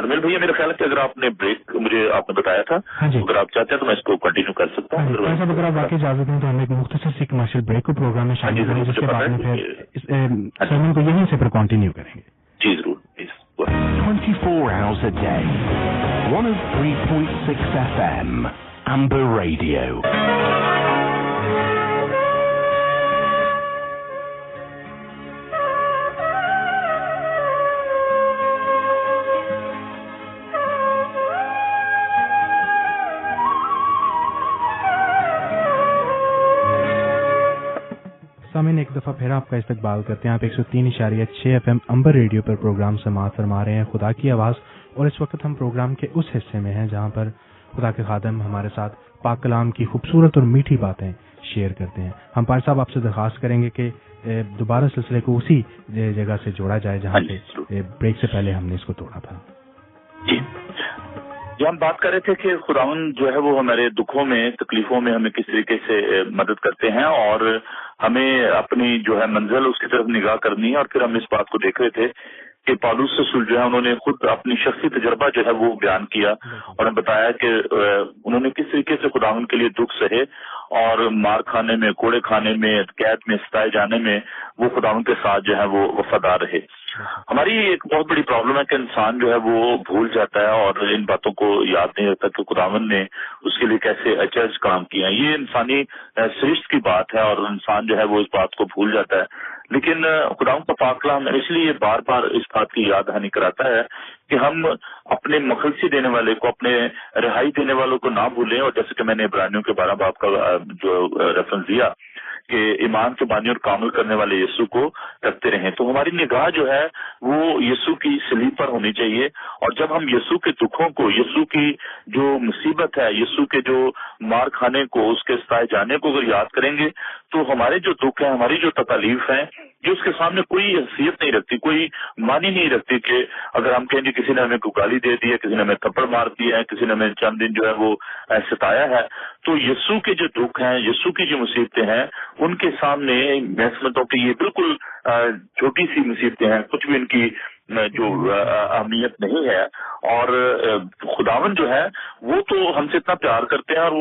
رمیل بھیا، میرا خیال ہے کہ اگر آپ نے بریک مجھے آپ نے بتایا تھا، اگر آپ چاہتے ہیں تو میں اس کو کنٹینیو کر سکتا ہوں. اگر آپ واقعی اجازت دیں تو ہم ایک مختصر سی کمرشل بریک کو پروگرام میں شامل کریں، جس کے بعد میں پھر سرمن کو یہیں سے پھر کنٹینیو کریں گے. جی ضرور، please. 24 hours a day. 103.6 FM. Amber Radio. سامعین، ایک دفعہ پھر آپ کا استقبال کرتے ہیں. آپ 103.6 FM امبر ریڈیو پر پروگرام سماعت فرما رہے ہیں خدا کی آواز، اور اس وقت ہم پروگرام کے اس حصے میں ہیں جہاں پر خدا کے خادم ہمارے ساتھ پاک کلام کی خوبصورت اور میٹھی باتیں شیئر کرتے ہیں. ہم پائر صاحب آپ سے درخواست کریں گے کہ دوبارہ سلسلے کو اسی جگہ سے جوڑا جائے جہاں پہ بریک سے پہلے ہم نے اس کو توڑا تھا. جی، ہم بات کر رہے تھے کہ خداوند جو ہے وہ ہمارے دکھوں میں، تکلیفوں میں ہمیں کس طریقے سے مدد کرتے ہیں، اور ہمیں اپنی جو ہے منزل اس کی طرف نگاہ کرنی ہے. اور پھر ہم اس بات کو دیکھ رہے تھے کہ پالوس رسول جو ہے انہوں نے خود اپنی شخصی تجربہ جو ہے وہ بیان کیا، اور ہمیں بتایا کہ انہوں نے کس طریقے سے خداوند کے لیے دکھ سہے، اور مار کھانے میں، کوڑے کھانے میں، قید میں، ستائے جانے میں وہ خداوند کے ساتھ جو ہے وہ وفادار رہے. ہماری ایک بہت بڑی پرابلم ہے کہ انسان جو ہے وہ بھول جاتا ہے اور ان باتوں کو یاد نہیں رکھتا کہ خداوند نے اس کے لیے کیسے اچرج کام کیا. یہ انسانی سرشت کی بات ہے اور انسان جو ہے وہ اس بات کو بھول جاتا ہے. لیکن خداوند کا پاک کلام اس لیے بار بار اس بات کی یاد دہانی کراتا ہے کہ ہم اپنے مخلصی دینے والے کو، اپنے رہائی دینے والوں کو نہ بھولیں. اور جیسے کہ میں نے عبرانیوں کے 12 باب کا جو ریفرنس دیا کہ ایمان کے بانی اور کامل کرنے والے یسوع کو رکھتے رہیں، تو ہماری نگاہ جو ہے وہ یسوع کی صلیب پر ہونی چاہیے. اور جب ہم یسوع کے دکھوں کو، یسوع کی جو مصیبت ہے، یسوع کے جو مار کھانے کو، اس کے ستائے جانے کو اگر یاد کریں گے تو ہمارے جو دکھ ہیں، ہماری جو تکالیف ہیں، جو اس کے سامنے کوئی حیثیت نہیں رکھتی، کوئی معنی نہیں رکھتی. کہ اگر ہم کہیں گے کسی نے ہمیں کوئی گالی دے دی ہے، کسی نے ہمیں تھپڑ مار دیا ہے، کسی نے ہمیں چند دن جو ہے وہ ستایا ہے، تو یسوع کے جو دکھ ہیں، یسوع کی جو مصیبتیں ہیں، ان کے سامنے میں سمجھتا ہوں کہ یہ بالکل چھوٹی سی مصیبتیں ہیں، کچھ بھی ان کی جو اہمیت نہیں ہے. اور خداوند جو ہے وہ تو ہم سے اتنا پیار کرتے ہیں، اور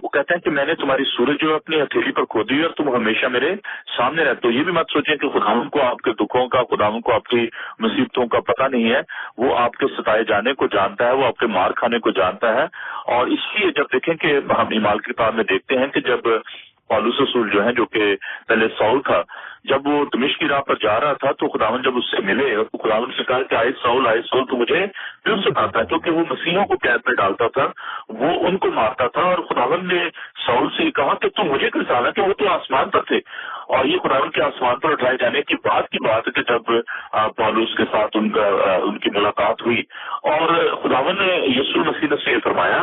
وہ کہتے ہیں کہ میں نے تمہاری سورج جو ہے اپنی ہتھیلی پر کھودی اور تم ہمیشہ میرے سامنے رہتے ہو. یہ بھی مت سوچیں کہ خداوند کو آپ کے دکھوں کا، خداوند کو آپ کی مصیبتوں کا پتہ نہیں ہے. وہ آپ کے ستائے جانے کو جانتا ہے، وہ آپ کے مار کھانے کو جانتا ہے. اور اس لیے جب دیکھیں کہ ہم ایمال کی کتاب میں دیکھتے ہیں کہ جب پالوس رسول جو ہیں، جو کہ پہلے سول تھا، جب وہ دمشق کی راہ پر جا رہا تھا تو خداوند جب اس سے ملے تو خداوند سے کہا کہ آئے سول تو مجھے کیوں ستاتا ہے، کیونکہ وہ مسیحوں کو قید میں ڈالتا تھا، وہ ان کو مارتا تھا، اور خداوند نے سول سے کہا کہ تم مجھے کیوں ستانا، کہ وہ تو آسمان پر تھے، اور یہ خداوند کے آسمان پر اٹھائے جانے کی بات ہے کہ جب پولس کے ساتھ ان کی ملاقات ہوئی اور خداوند نے یسوع مسیح سے یہ فرمایا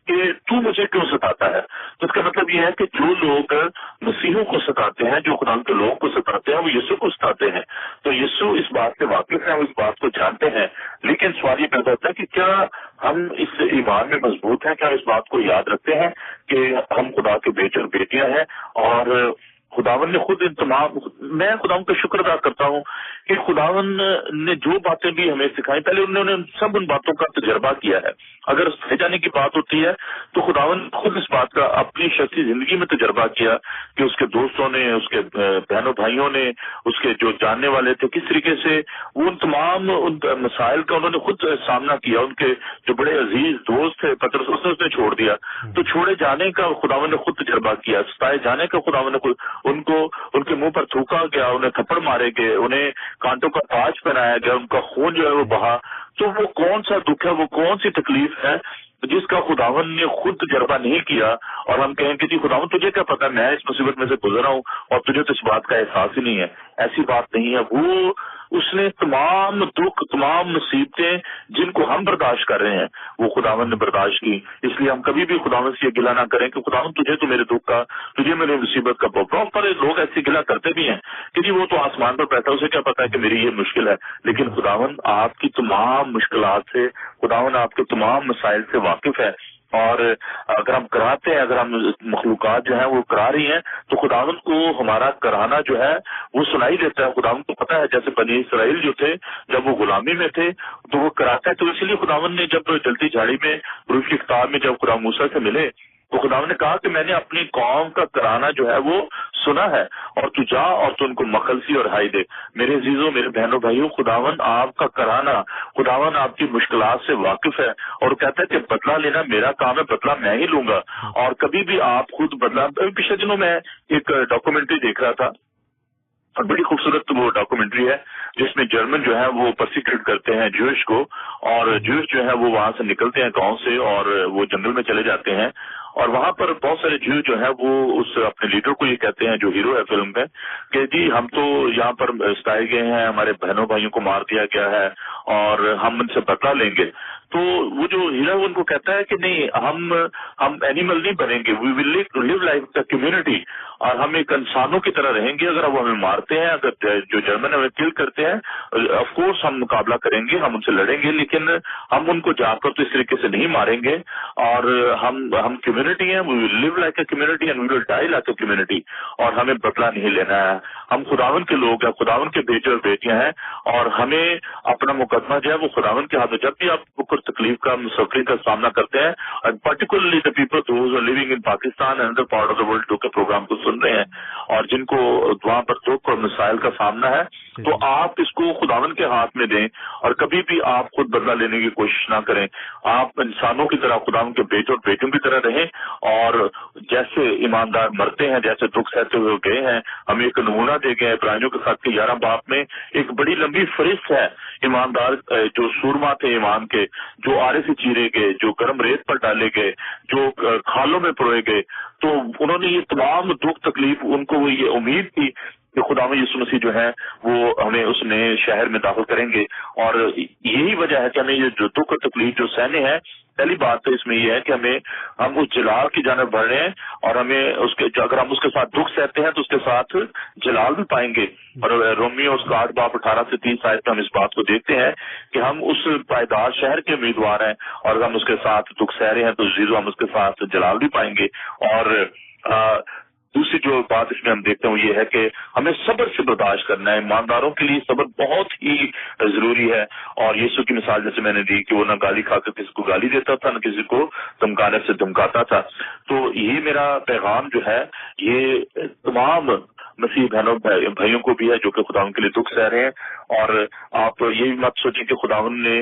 کہ تو مجھے کیوں ستاتا ہے، تو اس کا مطلب یہ ہے کہ جو لوگ مسیحوں کو ستاتے ہیں، جو خدا کے لوگوں کو ستاتے ہیں، وہ یسوع کو ستاتے ہیں، تو یسوع اس بات سے واقف ہیں، وہ اس بات کو جانتے ہیں، لیکن سوال یہ پیدا ہوتا ہے کہ کیا ہم اس ایمان میں مضبوط ہیں، کیا اس بات کو یاد رکھتے ہیں کہ ہم خدا کے بیٹے اور بیٹیاں ہیں، اور خداون نے خود میں خداون کا شکر ادا کرتا ہوں کہ خداون نے جو باتیں بھی ہمیں سکھائی، پہلے انہوں نے سب ان باتوں کا تجربہ کیا ہے، اگر سہ جانے کی بات ہوتی ہے تو خداون خود اس بات کا اپنی شخصی زندگی میں تجربہ کیا کہ اس کے دوستوں نے، اس کے بہنوں بھائیوں نے، اس کے جو جاننے والے تھے، کس طریقے سے وہ ان تمام ان مسائل کا انہوں نے خود سامنا کیا، ان کے جو بڑے عزیز دوست تھے پطرس اس نے چھوڑ دیا، تو چھوڑے جانے کا خداون نے خود تجربہ کیا، ستائے جانے کا خداون نے خود ان کے منہ پر تھوکا گیا، انہیں تھپڑ مارے گئے، انہیں کانٹوں کا تاج پہنایا گیا، ان کا خون جو ہے وہ بہا، تو وہ کون سا دکھ ہے، وہ کون سی تکلیف ہے جس کا خداون نے خود تجربہ نہیں کیا، اور ہم کہیں کہ جی خداون تجھے کیا پتا، میں اس مصیبت میں سے گزر رہا ہوں اور تجھے تو اس بات کا احساس ہی نہیں ہے، ایسی بات نہیں ہے، وہ اس نے تمام دکھ، تمام مصیبتیں جن کو ہم برداشت کر رہے ہیں وہ خداون نے برداشت کی، اس لیے ہم کبھی بھی خداون سے یہ گلہ نہ کریں کہ خداون تجھے تو میرے دکھ کا، تجھے میرے مصیبت کا بہت سارے لوگ ایسی گلہ کرتے بھی ہیں کہ جی وہ تو آسمان پر بیٹھا، اسے کیا پتا ہے کہ میری یہ مشکل ہے، لیکن خداون آپ کی تمام مشکلات سے، خداون آپ کے تمام مسائل سے واقف ہے، اور اگر ہم کراتے ہیں، اگر ہم مخلوقات جو ہیں وہ کرا رہی ہیں تو خداون کو ہمارا کرانا جو ہے وہ سنائی دیتا ہے، خداون کو پتا ہے، جیسے بنی اسرائیل جو تھے جب وہ غلامی میں تھے تو وہ کراتا ہے، تو اسی لیے خداون نے جب جلتی جھاڑی میں روح کی کتاب میں جب خدا موسیٰ سے ملے تو خداون نے کہا کہ میں نے اپنی قوم کا کرانا جو ہے وہ سنا ہے، اور تو جا اور تو ان کو مخلصی اور ہائی دے۔ میرے عزیزوں، میرے بہنوں بھائیوں، خداون آپ کا کرانا، خداون آپ کی مشکلات سے واقف ہے، اور کہتا ہے کہ بدلہ لینا میرا کام ہے، بدلہ میں ہی لوں گا، اور کبھی بھی آپ خود بدلہ۔ پچھلے دنوں میں ایک ڈاکومنٹری دیکھ رہا تھا، اور بڑی خوبصورت وہ ڈاکومنٹری ہے جس میں جرمن جو ہے وہ پرسیکیوٹ کرتے ہیں جوش کو، اور جوش جو ہے وہ وہاں سے نکلتے ہیں گاؤں سے اور وہ جنگل میں چلے جاتے ہیں، اور وہاں پر بہت سارے جو ہے وہ اس اپنے لیڈر کو یہ کہتے ہیں جو ہیرو ہے فلم میں کہ جی ہم تو یہاں پر ستائے گئے ہیں، ہمارے بہنوں بھائیوں کو مار دیا گیا ہے اور ہم ان سے بدلہ لیں گے۔ تو وہ جو ہیرو ان کو کہتا ہے کہ نہیں، ہم اینیمل نہیں بنیں گے، وی will live like the community, اور ہم ایک انسانوں کی طرح رہیں گے۔ اگر وہ ہمیں مارتے ہیں، اگر جو جرمن ہمیں کل کرتے ہیں، آف کورس ہم مقابلہ کریں گے، ہم ان سے لڑیں گے، لیکن ہم ان کو جا کر تو اس طریقے سے نہیں ماریں گے، اور ہم کمیونٹی ہیں، we will live like a community and we will die like a community, اور ہمیں بدلہ نہیں لینا ہے۔ ہم خداون کے لوگ ہیں، خداون کے بیٹے اور بیٹیاں ہیں، اور ہمیں اپنا مقدمہ جو ہے وہ خداون کے ہاتھ میں۔ جب بھی آپ کو تکلیف کا، سفرنگ کا سامنا کرتے ہیں، and particularly the people those are living in Pakistan and other part of the world جو کہ پروگرام کو سن رہے ہیں اور جن کو وہاں پر دکھ اور مسائل کا سامنا ہے، تو آپ اس کو خداون کے ہاتھ میں دیں، اور کبھی بھی آپ خود بدلہ لینے کی کوشش نہ کریں۔ آپ انسانوں کی طرح خداون کے بیٹے اور بیٹیوں کی طرح رہیں، اور جیسے ایماندار مرتے ہیں، جیسے دکھ سہتے ہوئے گئے ہیں، ہمیں ایک نمونہ دے گئے ابراہیمیوں کے خط کے 11 باب میں ایک بڑی لمبی فہرست ہے ایماندار جو سورما تھے ایمان کے، جو آرے سے چیرے گئے، جو گرم ریت پر ڈالے گئے، جو کھالوں میں پروئے گئے، تو انہوں نے یہ تمام دکھ تکلیف، ان کو وہ یہ امید تھی کہ خداوند یسوع مسیح جو ہے وہ ہمیں اس نئے شہر میں داخل کریں گے، اور یہی وجہ ہے کہ ہمیں یہ جو دکھ اور تکلیف جو سہنے ہیں، پہلی بات تو اس میں یہ ہے کہ ہم اس جلال کی جانب بڑھ رہے ہیں، اور ہمیں اگر ہم اس کے ساتھ دکھ سہتے ہیں تو اس کے ساتھ جلال بھی پائیں گے۔ اور رومیو اس کا 8 باب 18 سے 30 آیت میں ہم اس بات کو دیکھتے ہیں کہ ہم اس پائیدار شہر کے امیدوار ہیں، اور اگر ہم اس کے ساتھ دکھ سہ رہے ہیں تو عزیزو ہم اس کے ساتھ جلال بھی پائیں گے۔ اور دوسری جو بات اس میں ہم دیکھتے ہیں وہ یہ ہے کہ ہمیں صبر سے برداشت کرنا ہے۔ ایمانداروں کے لیے صبر بہت ہی ضروری ہے، اور یسوع کی مثال جیسے میں نے دی کہ وہ نہ گالی کھا کر کسی کو گالی دیتا تھا، نہ کسی کو دھمکانے سے دھمکاتا تھا۔ تو یہ میرا پیغام جو ہے یہ تمام مسیح بہنوں بھائیوں کو بھی ہے جو کہ خداوند کے لیے دکھ سہ رہے ہیں، اور آپ یہ مت سوچیں کہ خداوند نے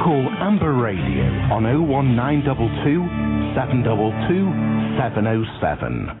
Call Amber Radio on 01922 722 707.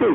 3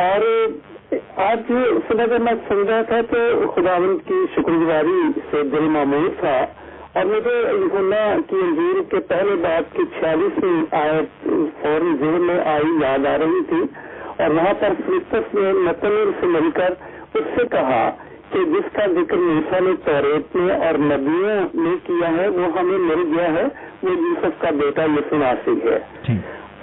اور آج صبح جب میں سن رہا تھا تو خداوند کی شکر گزاری سے دل معمور تھا، اور مجھے یوحنا کی انجیل کے پہلے باب کی 46ویں آیت فوراً ذہن میں آئی، یاد آ رہی تھی، اور وہاں پر فلپس نے نتنیل سے مل کر اس سے کہا کہ جس کا ذکر موسیٰ نے توریت میں اور نبیوں نے کیا ہے وہ ہمیں مل گیا ہے، وہ یوسف کا بیٹا یسوع مسیح ہے۔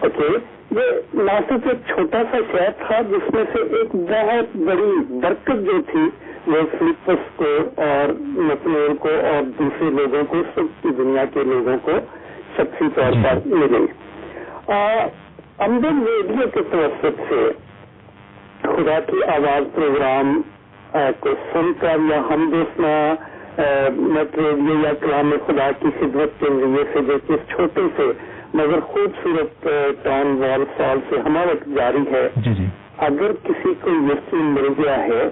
اوکے، یہ ناصرت ایک چھوٹا سا شہر تھا جس میں سے ایک بہت بڑی برکت جو تھی وہ فلپس کو اور نتنیل کو اور دوسرے لوگوں کو، سب کی دنیا کے لوگوں کو شخصی طور پر ملی۔ امبر ریڈیو کے توسط سے خدا کی آواز پروگرام کو سن کر یا ہم دوسنا نیٹ ریڈیو یا کلام خدا کی خدمت کے ذریعے سے جو کہ چھوٹے سے مگر خوبصورت ٹاؤن وال سال سے ہمارا جاری ہے، اگر کسی کو یسوع مل گیا ہے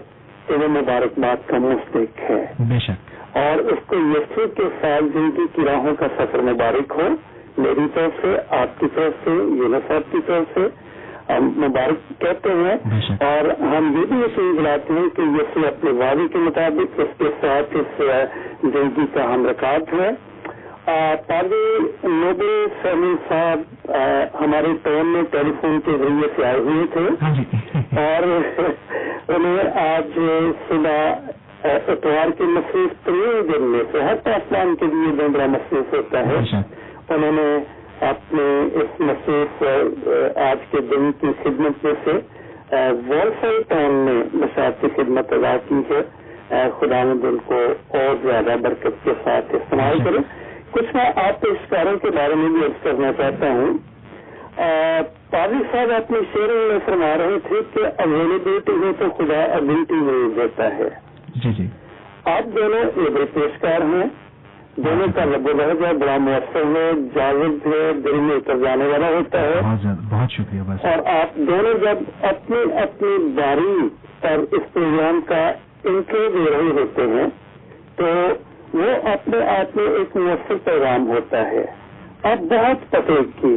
تو وہ مبارکباد کا مستحق ہے، بے شک، اور اس کو یسوع کے ساتھ زندگی کی راہوں کا سفر مبارک ہو۔ میری طرف سے، آپ کی طرف سے، یونس صاحب کی طرف سے ہم مبارک کہتے ہیں، اور ہم یہ بھی یقین دلاتے ہیں کہ یسوع اپنے وعدے کے مطابق اس کے ساتھ اس زندگی کا ہم رکاب ہے۔ پادری نوبل سیمن صاحب ہمارے ٹون میں ٹیلی فون کے ذریعے سے آئے ہوئے تھے، اور انہیں آج صبح اتوار کے مصروف ترین دن میں سے ہر پاسمان کے لیے جو بڑا مصروف ہوتا ہے، انہوں نے اپنے اس مصروف آج کے دن کی خدمت میں سے وولفل ٹاؤن میں بشارت کی خدمت ادا کی ہے۔ خداوند ان کو اور زیادہ برکت کے ساتھ استعمال کرے۔ کچھ میں آپ پیشکاروں کے بارے میں بھی عرض کرنا چاہتا ہوں۔ پادری صاحب اپنے شعروں میں فرما رہے تھے کہ اویلیبلٹی ہے تو خدا ابلٹی نہیں دیتا ہے۔ آپ دونوں عبر پیشکار ہیں، دونوں کا لب و لہجہ بڑا مؤثر ہے، جاوید ہے، دل میں اتر جانے والا ہوتا ہے۔ بہت شکریہ۔ بس اور آپ دونوں جب اپنی اپنی باری پر اس پروگرام کا انٹرو دے رہے ہوتے ہیں تو وہ اپنے آپ میں ایک مؤثر پیغام ہوتا ہے۔ اب بہت پتے کی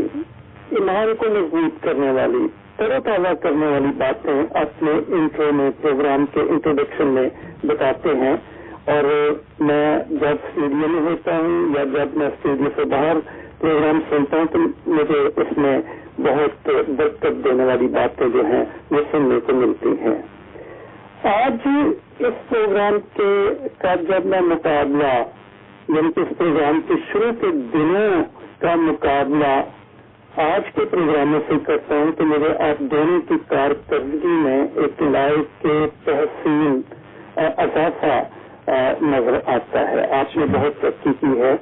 ایمان کو مضبوط کرنے والی، تر و تازہ کرنے والی باتیں اپنے انٹرو میں، پروگرام کے انٹروڈکشن میں بتاتے ہیں، اور میں جب اسٹوڈیو میں ہوتا ہوں یا جب میں اسٹوڈیو سے باہر پروگرام سنتا ہوں تو مجھے اس میں بہت برکت دینے والی باتیں جو ہیں وہ سننے کو ملتی ہیں۔ آج اس پروگرام کا جب میں مقابلہ، یعنی کہ اس پروگرام کے شروع کے دنوں کا مقابلہ آج کے پروگراموں سے کرتا ہوں تو مجھے آپ دونوں کی کارکردگی میں ایک لائف کے تحسین اضافہ نظر آتا ہے۔ آپ نے بہت ترقی کی ہے،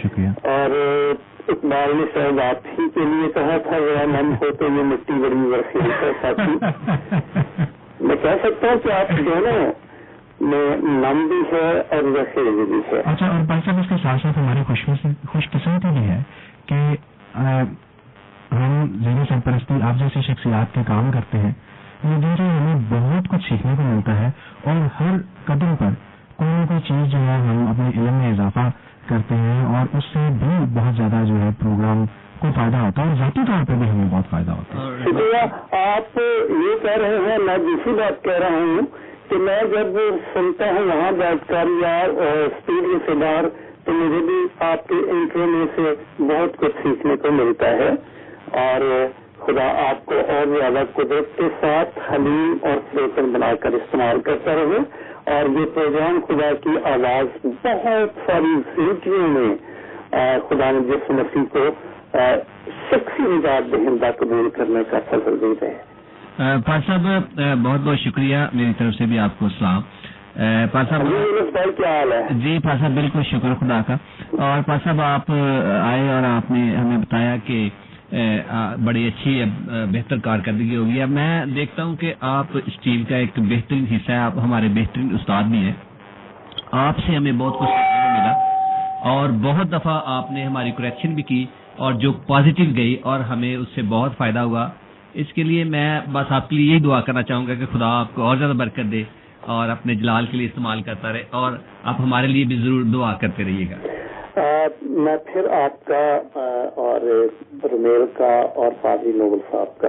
شکریہ۔ اور اقبال نے شاید آپ ہی کے لیے کہا تھا ذرا من ہو تو یہ مٹی بڑی ورخیز ہے ساتھی۔ میں کہہ سکتا ہوں کہ آپ دونوں میں نم بھی ہے اور ورخیز بھی ہے۔ اچھا، اور بھائی صاحب اس کے ساتھ ساتھ ہماری خوش قسمتی بھی ہے کہ ہم ذہنی سرپرستی آپ جیسی شخصیات کے کام کرتے ہیں، جن سے ہمیں بہت کچھ سیکھنے کو ملتا ہے، اور ہر قدم پر کوئی نہ کوئی چیز جو ہے ہم اپنے علم میں اضافہ کرتے ہیں، اور اس سے بھی بہت زیادہ جو ہے پروگرام کو فائدہ ہوتا ہے، اور ذاتی طور پہ بھی ہمیں بہت فائدہ ہوتا ہے۔ شکریہ۔ آپ یہ کہہ رہے ہیں، میں دوسری بات کہہ رہا ہوں کہ میں جب سنتا ہوں وہاں بیٹھ کر یا اسٹوڈیو سے باہر تو مجھے بھی آپ کے انٹرو میں سے بہت کچھ سیکھنے کو ملتا ہے، اور خدا آپ کو اور زیادہ قدرت کے ساتھ حلیم اور فریقن بنا کر استعمال کرتا رہے، اور یہ پروگرام خدا کی آواز بہت ساری زندگیوں میں خدا نے جس مسیح کو شخصی نجات دہندہ قبول کرنے کا فضل دے رہے۔ پار صاحب بہت بہت شکریہ، میری طرف سے بھی آپ کو سلام۔ پار صاحب بھائی کیا حال ہے؟ جی پار صاحب بالکل شکر خدا کا۔ اور پار صاحب آپ آئے اور آپ نے ہمیں بتایا کہ بڑی اچھی بہتر کارکردگی ہوگی۔ اب میں دیکھتا ہوں کہ آپ اس ٹیم کا ایک بہترین حصہ ہے، آپ ہمارے بہترین استاد بھی ہیں، آپ سے ہمیں بہت کچھ سیکھنے کو ملا، اور بہت دفعہ آپ نے ہماری کریکشن بھی کی اور جو پازیٹیو گئی، اور ہمیں اس سے بہت فائدہ ہوا۔ اس کے لیے میں بس آپ کے لیے یہی دعا کرنا چاہوں گا کہ خدا آپ کو اور زیادہ برکت دے اور اپنے جلال کے لیے استعمال کرتا رہے، اور آپ ہمارے لیے بھی ضرور دعا کرتے رہیے گا۔ میں پھر آپ کا اور رمیل کا اور پادری نوبل صاحب کا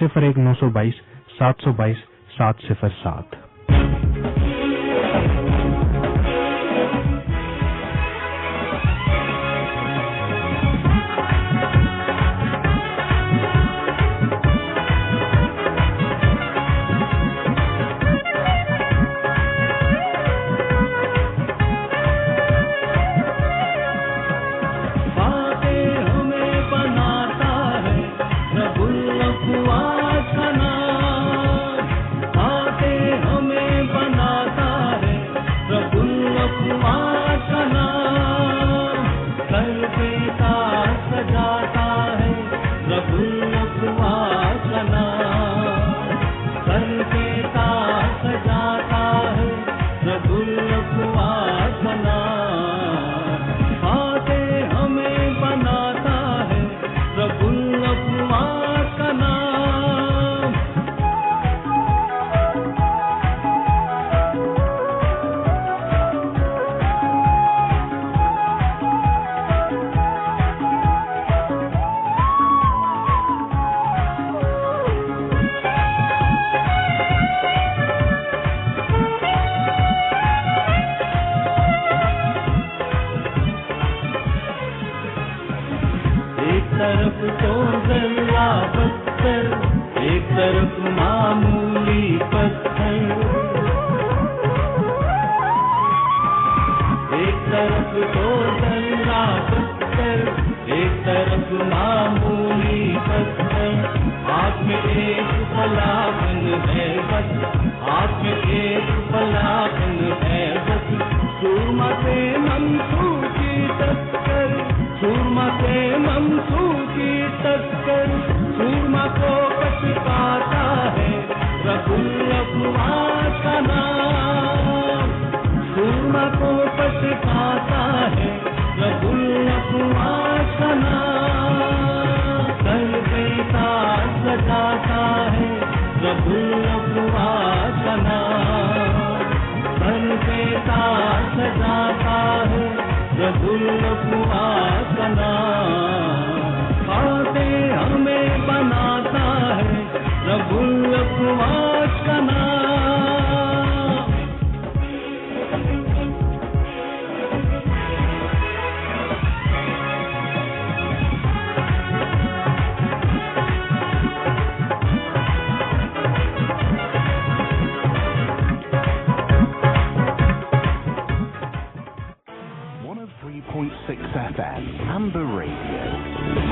01-922 722 707।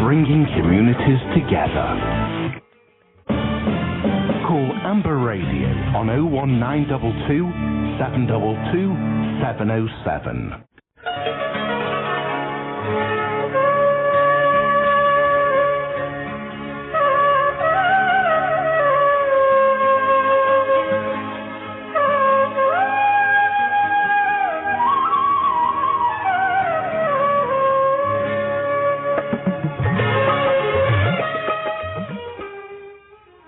Bringing communities together. Call Amber Radio on 01922 722 707.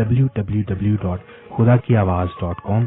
www.khudakiawaz.com,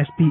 SP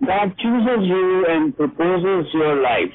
God chooses you and proposes your life।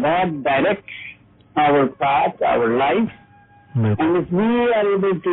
God directs our path, our life। And if we are able to,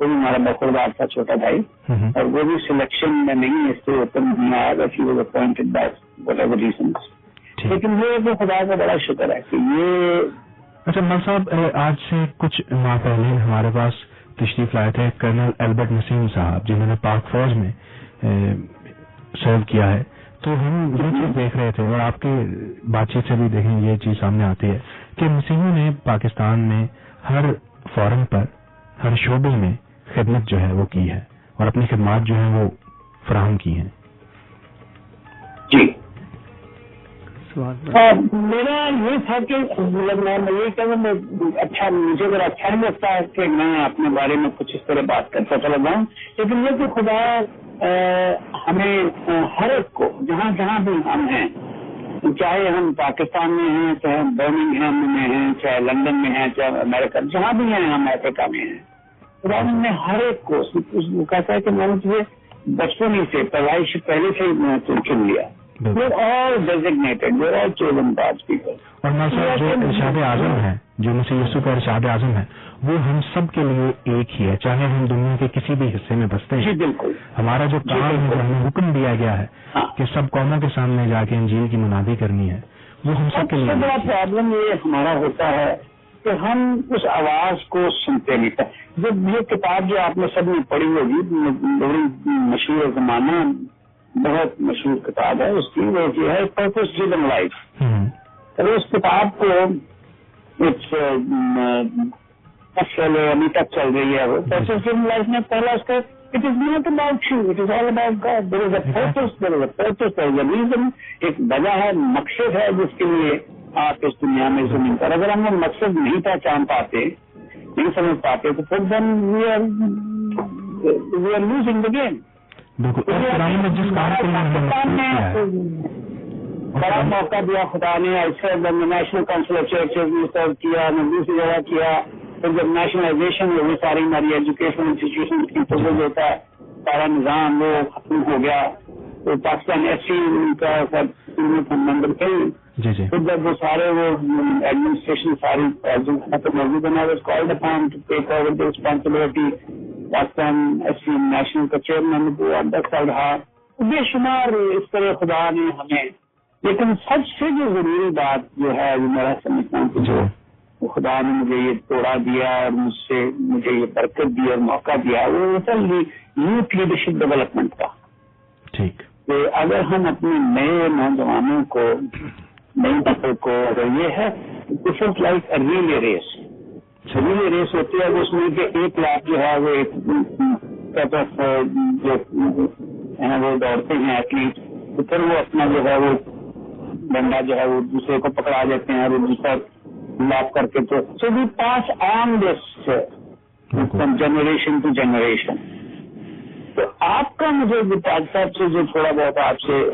وہ بھی ہمارا بخوردار تھا چھوٹا بھائی, اور وہ بھی سلیکشن میں نہیں اس سے اوپر نہیں آیا, but he was appointed by what ever reasons. لیکن یہ خدا کا بڑا شکر ہے کہ یہ. اچھا مل صاحب, آج سے کچھ ماہ پہلے ہمارے پاس تشریف لائے تھے کرنل البرٹ نسیم صاحب, جنہوں نے پاک فوج میں سرو کیا ہے. تو ہم یہ چیز دیکھ رہے تھے, اور آپ کے بات چیت سے بھی دیکھیں یہ چیز سامنے آتی ہے کہ نسیموں نے پاکستان میں ہر فورم پر, ہر شعبے میں خدمت جو ہے وہ کی ہے, اور اپنی خدمات جو ہیں وہ فراہم کی ہیں. جی میرا یہ تھا کہ میں یہ کہوں, اچھا مجھے اگر اچھا نہیں لگتا ہے کہ میں اپنے بارے میں کچھ اس طرح بات کرتا چلا جاؤں, لیکن یہ کہ خدا ہمیں ہر ایک کو جہاں جہاں بھی ہم ہیں, چاہے ہم پاکستان میں ہیں, چاہے ہم برمنگھم میں ہیں, چاہے لندن میں ہیں, چاہے امریکہ, جہاں بھی ہیں, ہم افریقہ میں ہیں, خدا نے ہر ایک کو کہتا ہے کہ میں نے تجھے بچپن ہی سے پیدائش پہلے سے ہی چن لیا. We're all designated, we're all chosen God's people. اور جو ارشاد اعظم ہے, جو مسیح یسوع کا ارشاد اعظم ہے, وہ ہم سب کے لیے ایک ہی ہے, چاہے ہم دنیا کے کسی بھی حصے میں بستے ہیں. جی بالکل. ہمارا جو کام ہے, جو ہمیں حکم دیا گیا ہے کہ سب قوموں کے سامنے جا کے انجیل کی منادی کرنی ہے, وہ ہم سب کے لیے. سب سے بڑا پرابلم یہ ہمارا ہوتا ہے کہ ہم اس آواز کو سنتے نہیں. جب یہ کتاب جو آپ نے سب نے پڑھی ہوگی, بڑی مشہور زمانہ, بہت مشہور کتاب ہے, اس کی وہ یہ ہے پرپس ڈریون لائف. اور اس کتاب کو ابھی تک چل رہی ہے, وہ پرپس ڈریون لائف میں پہلا اس کا it is not about you, it is all about God. There is a purpose, there is a purpose, there is a reason. ایک وجہ ہے, مقصد ہے جس کے لیے آپ اس دنیا میں زمین پر. اگر ہم وہ مقصد نہیں پہچان پاتے, نہیں سمجھ پاتے, تو پھر then we are losing the game. بڑا موقع دیا خدا نے, ایسے نیشنل کاؤنسل آف چرچز میں سرو کیا, میں دوسری جگہ کیا. پھر جب نیشنلائزیشن ہوئی, ساری ہماری ایجوکیشن انسٹیٹیوشن کی پروگرام ہوتا ہے, سارا نظام وہ ختم ہو گیا. تو پاکستان ایف سی کا ممبر تھے. پھر جب وہ سارے وہ ایڈمنسٹریشن ساری موجود responsibility Pakistan S C national کا چیئرمین کو 10 سال رہا. بے شمار اس طرح خدا نے ہمیں. لیکن سب سے جو ضروری بات جو ہے, جو میرا سمجھتا ہوں کہ جو خدا نے مجھے یہ توڑا دیا اور مجھے یہ برکت دی اور موقع دیا, وہ یوتھ لیڈرشپ ڈیولپمنٹ کا. ٹھیک, کہ اگر ہم اپنے نئے نوجوانوں کو, نئی نسل کو, اگر یہ ہے this is like a relay race. Relay race ہوتی ہے, اس میں کہ 1 لاکھ جو ہے وہ ایک وہ دوڑتے ہیں ایتھلیٹ, تو پھر وہ اپنا جو ہے وہ ڈنڈا جو ہے وہ دوسرے کو پکڑا دیتے ہیں, اور وہ دوسرا لاپ کر کے. تو so we pass on this from generation to generation. تو آپ کا مجھے گپتاج صاحب سے جو تھوڑا بہت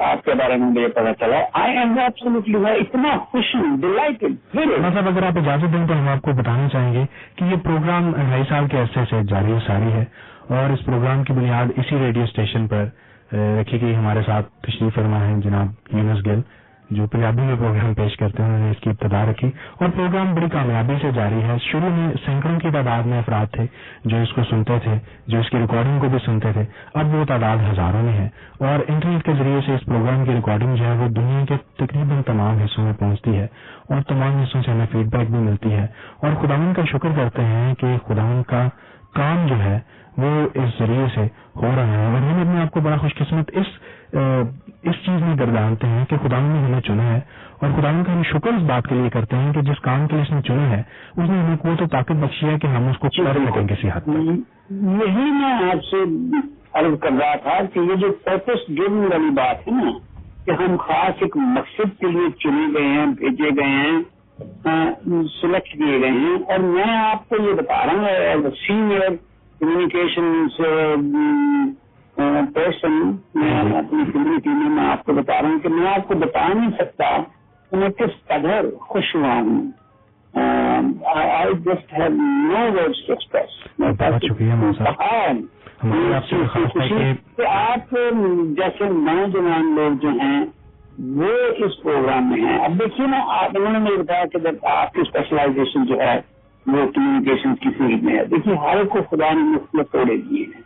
آپ کے بارے میں مجھے پتا چلا, آئی ایم ایبسولوٹلی اتنا خوش ہوں, ڈیلائٹڈ. مطلب اگر آپ اجازت دیں تو ہم آپ کو بتانا چاہیں گے کہ یہ پروگرام 2.5 سال کے عرصے سے جاری و ساری ہے, اور اس پروگرام کی بنیاد اسی ریڈیو اسٹیشن پر رکھی گئی. ہمارے ساتھ تشریف فرما ہیں جناب یونس گل, جو پنجابی میں پروگرام پیش کرتے ہیں, انہوں نے اس کی ابتدا رکھی, اور پروگرام بڑی کامیابی سے جاری ہے. شروع میں سینکڑوں کی تعداد میں افراد تھے جو اس کو سنتے تھے, جو اس کی ریکارڈنگ کو بھی سنتے تھے. اب وہ تعداد ہزاروں میں ہے, اور انٹرنیٹ کے ذریعے سے اس پروگرام کی ریکارڈنگ جو ہے وہ دنیا کے تقریباً تمام حصوں میں پہنچتی ہے, اور تمام حصوں سے ہمیں فیڈ بیک بھی ملتی ہے. اور خداوند کا شکر کرتے ہیں کہ خداوند کا کام جو ہے وہ اس ذریعے سے ہو رہا ہے, اور ہم اپنے آپ کو بڑا خوش قسمت اس چیز میں گردانتے ہیں کہ خداوند نے ہمیں چنا ہے, اور خداوند کا ہم شکر اس بات کے لیے کرتے ہیں کہ جس کام کے لیے اس نے چنا ہے اس نے ہمیں قوت و طاقت بخشی ہے کہ ہم اس کو کر لیں کسی حد تک. یہی میں آپ سے عرض کر رہا تھا کہ یہ جو پرپس ڈریون والی بات ہے نا, کہ ہم خاص ایک مقصد کے لیے چنے گئے ہیں, بھیجے گئے ہیں, سلیکٹ کیے گئے ہیں. اور میں آپ کو یہ بتا رہا ہوں as a senior communication person, میں اپنی کمیونٹی میں آپ کو بتا رہا ہوں کہ میں آپ کو بتا نہیں سکتا کہ میں کس قدر خوش ہوا ہوں. I just have no words to express. بہت شکریہ. کہ آپ جیسے نوجوان لوگ جو ہیں وہ اس پروگرام میں ہیں. اب دیکھیے نا, انہوں نے مجھے بتایا کہ جب آپ کی اسپیشلائزیشن جو ہے وہ کمیونیکیشن کی فیلڈ میں ہے. دیکھیے ہر ایک کو خدا نے مختلف توڑے دیے ہیں.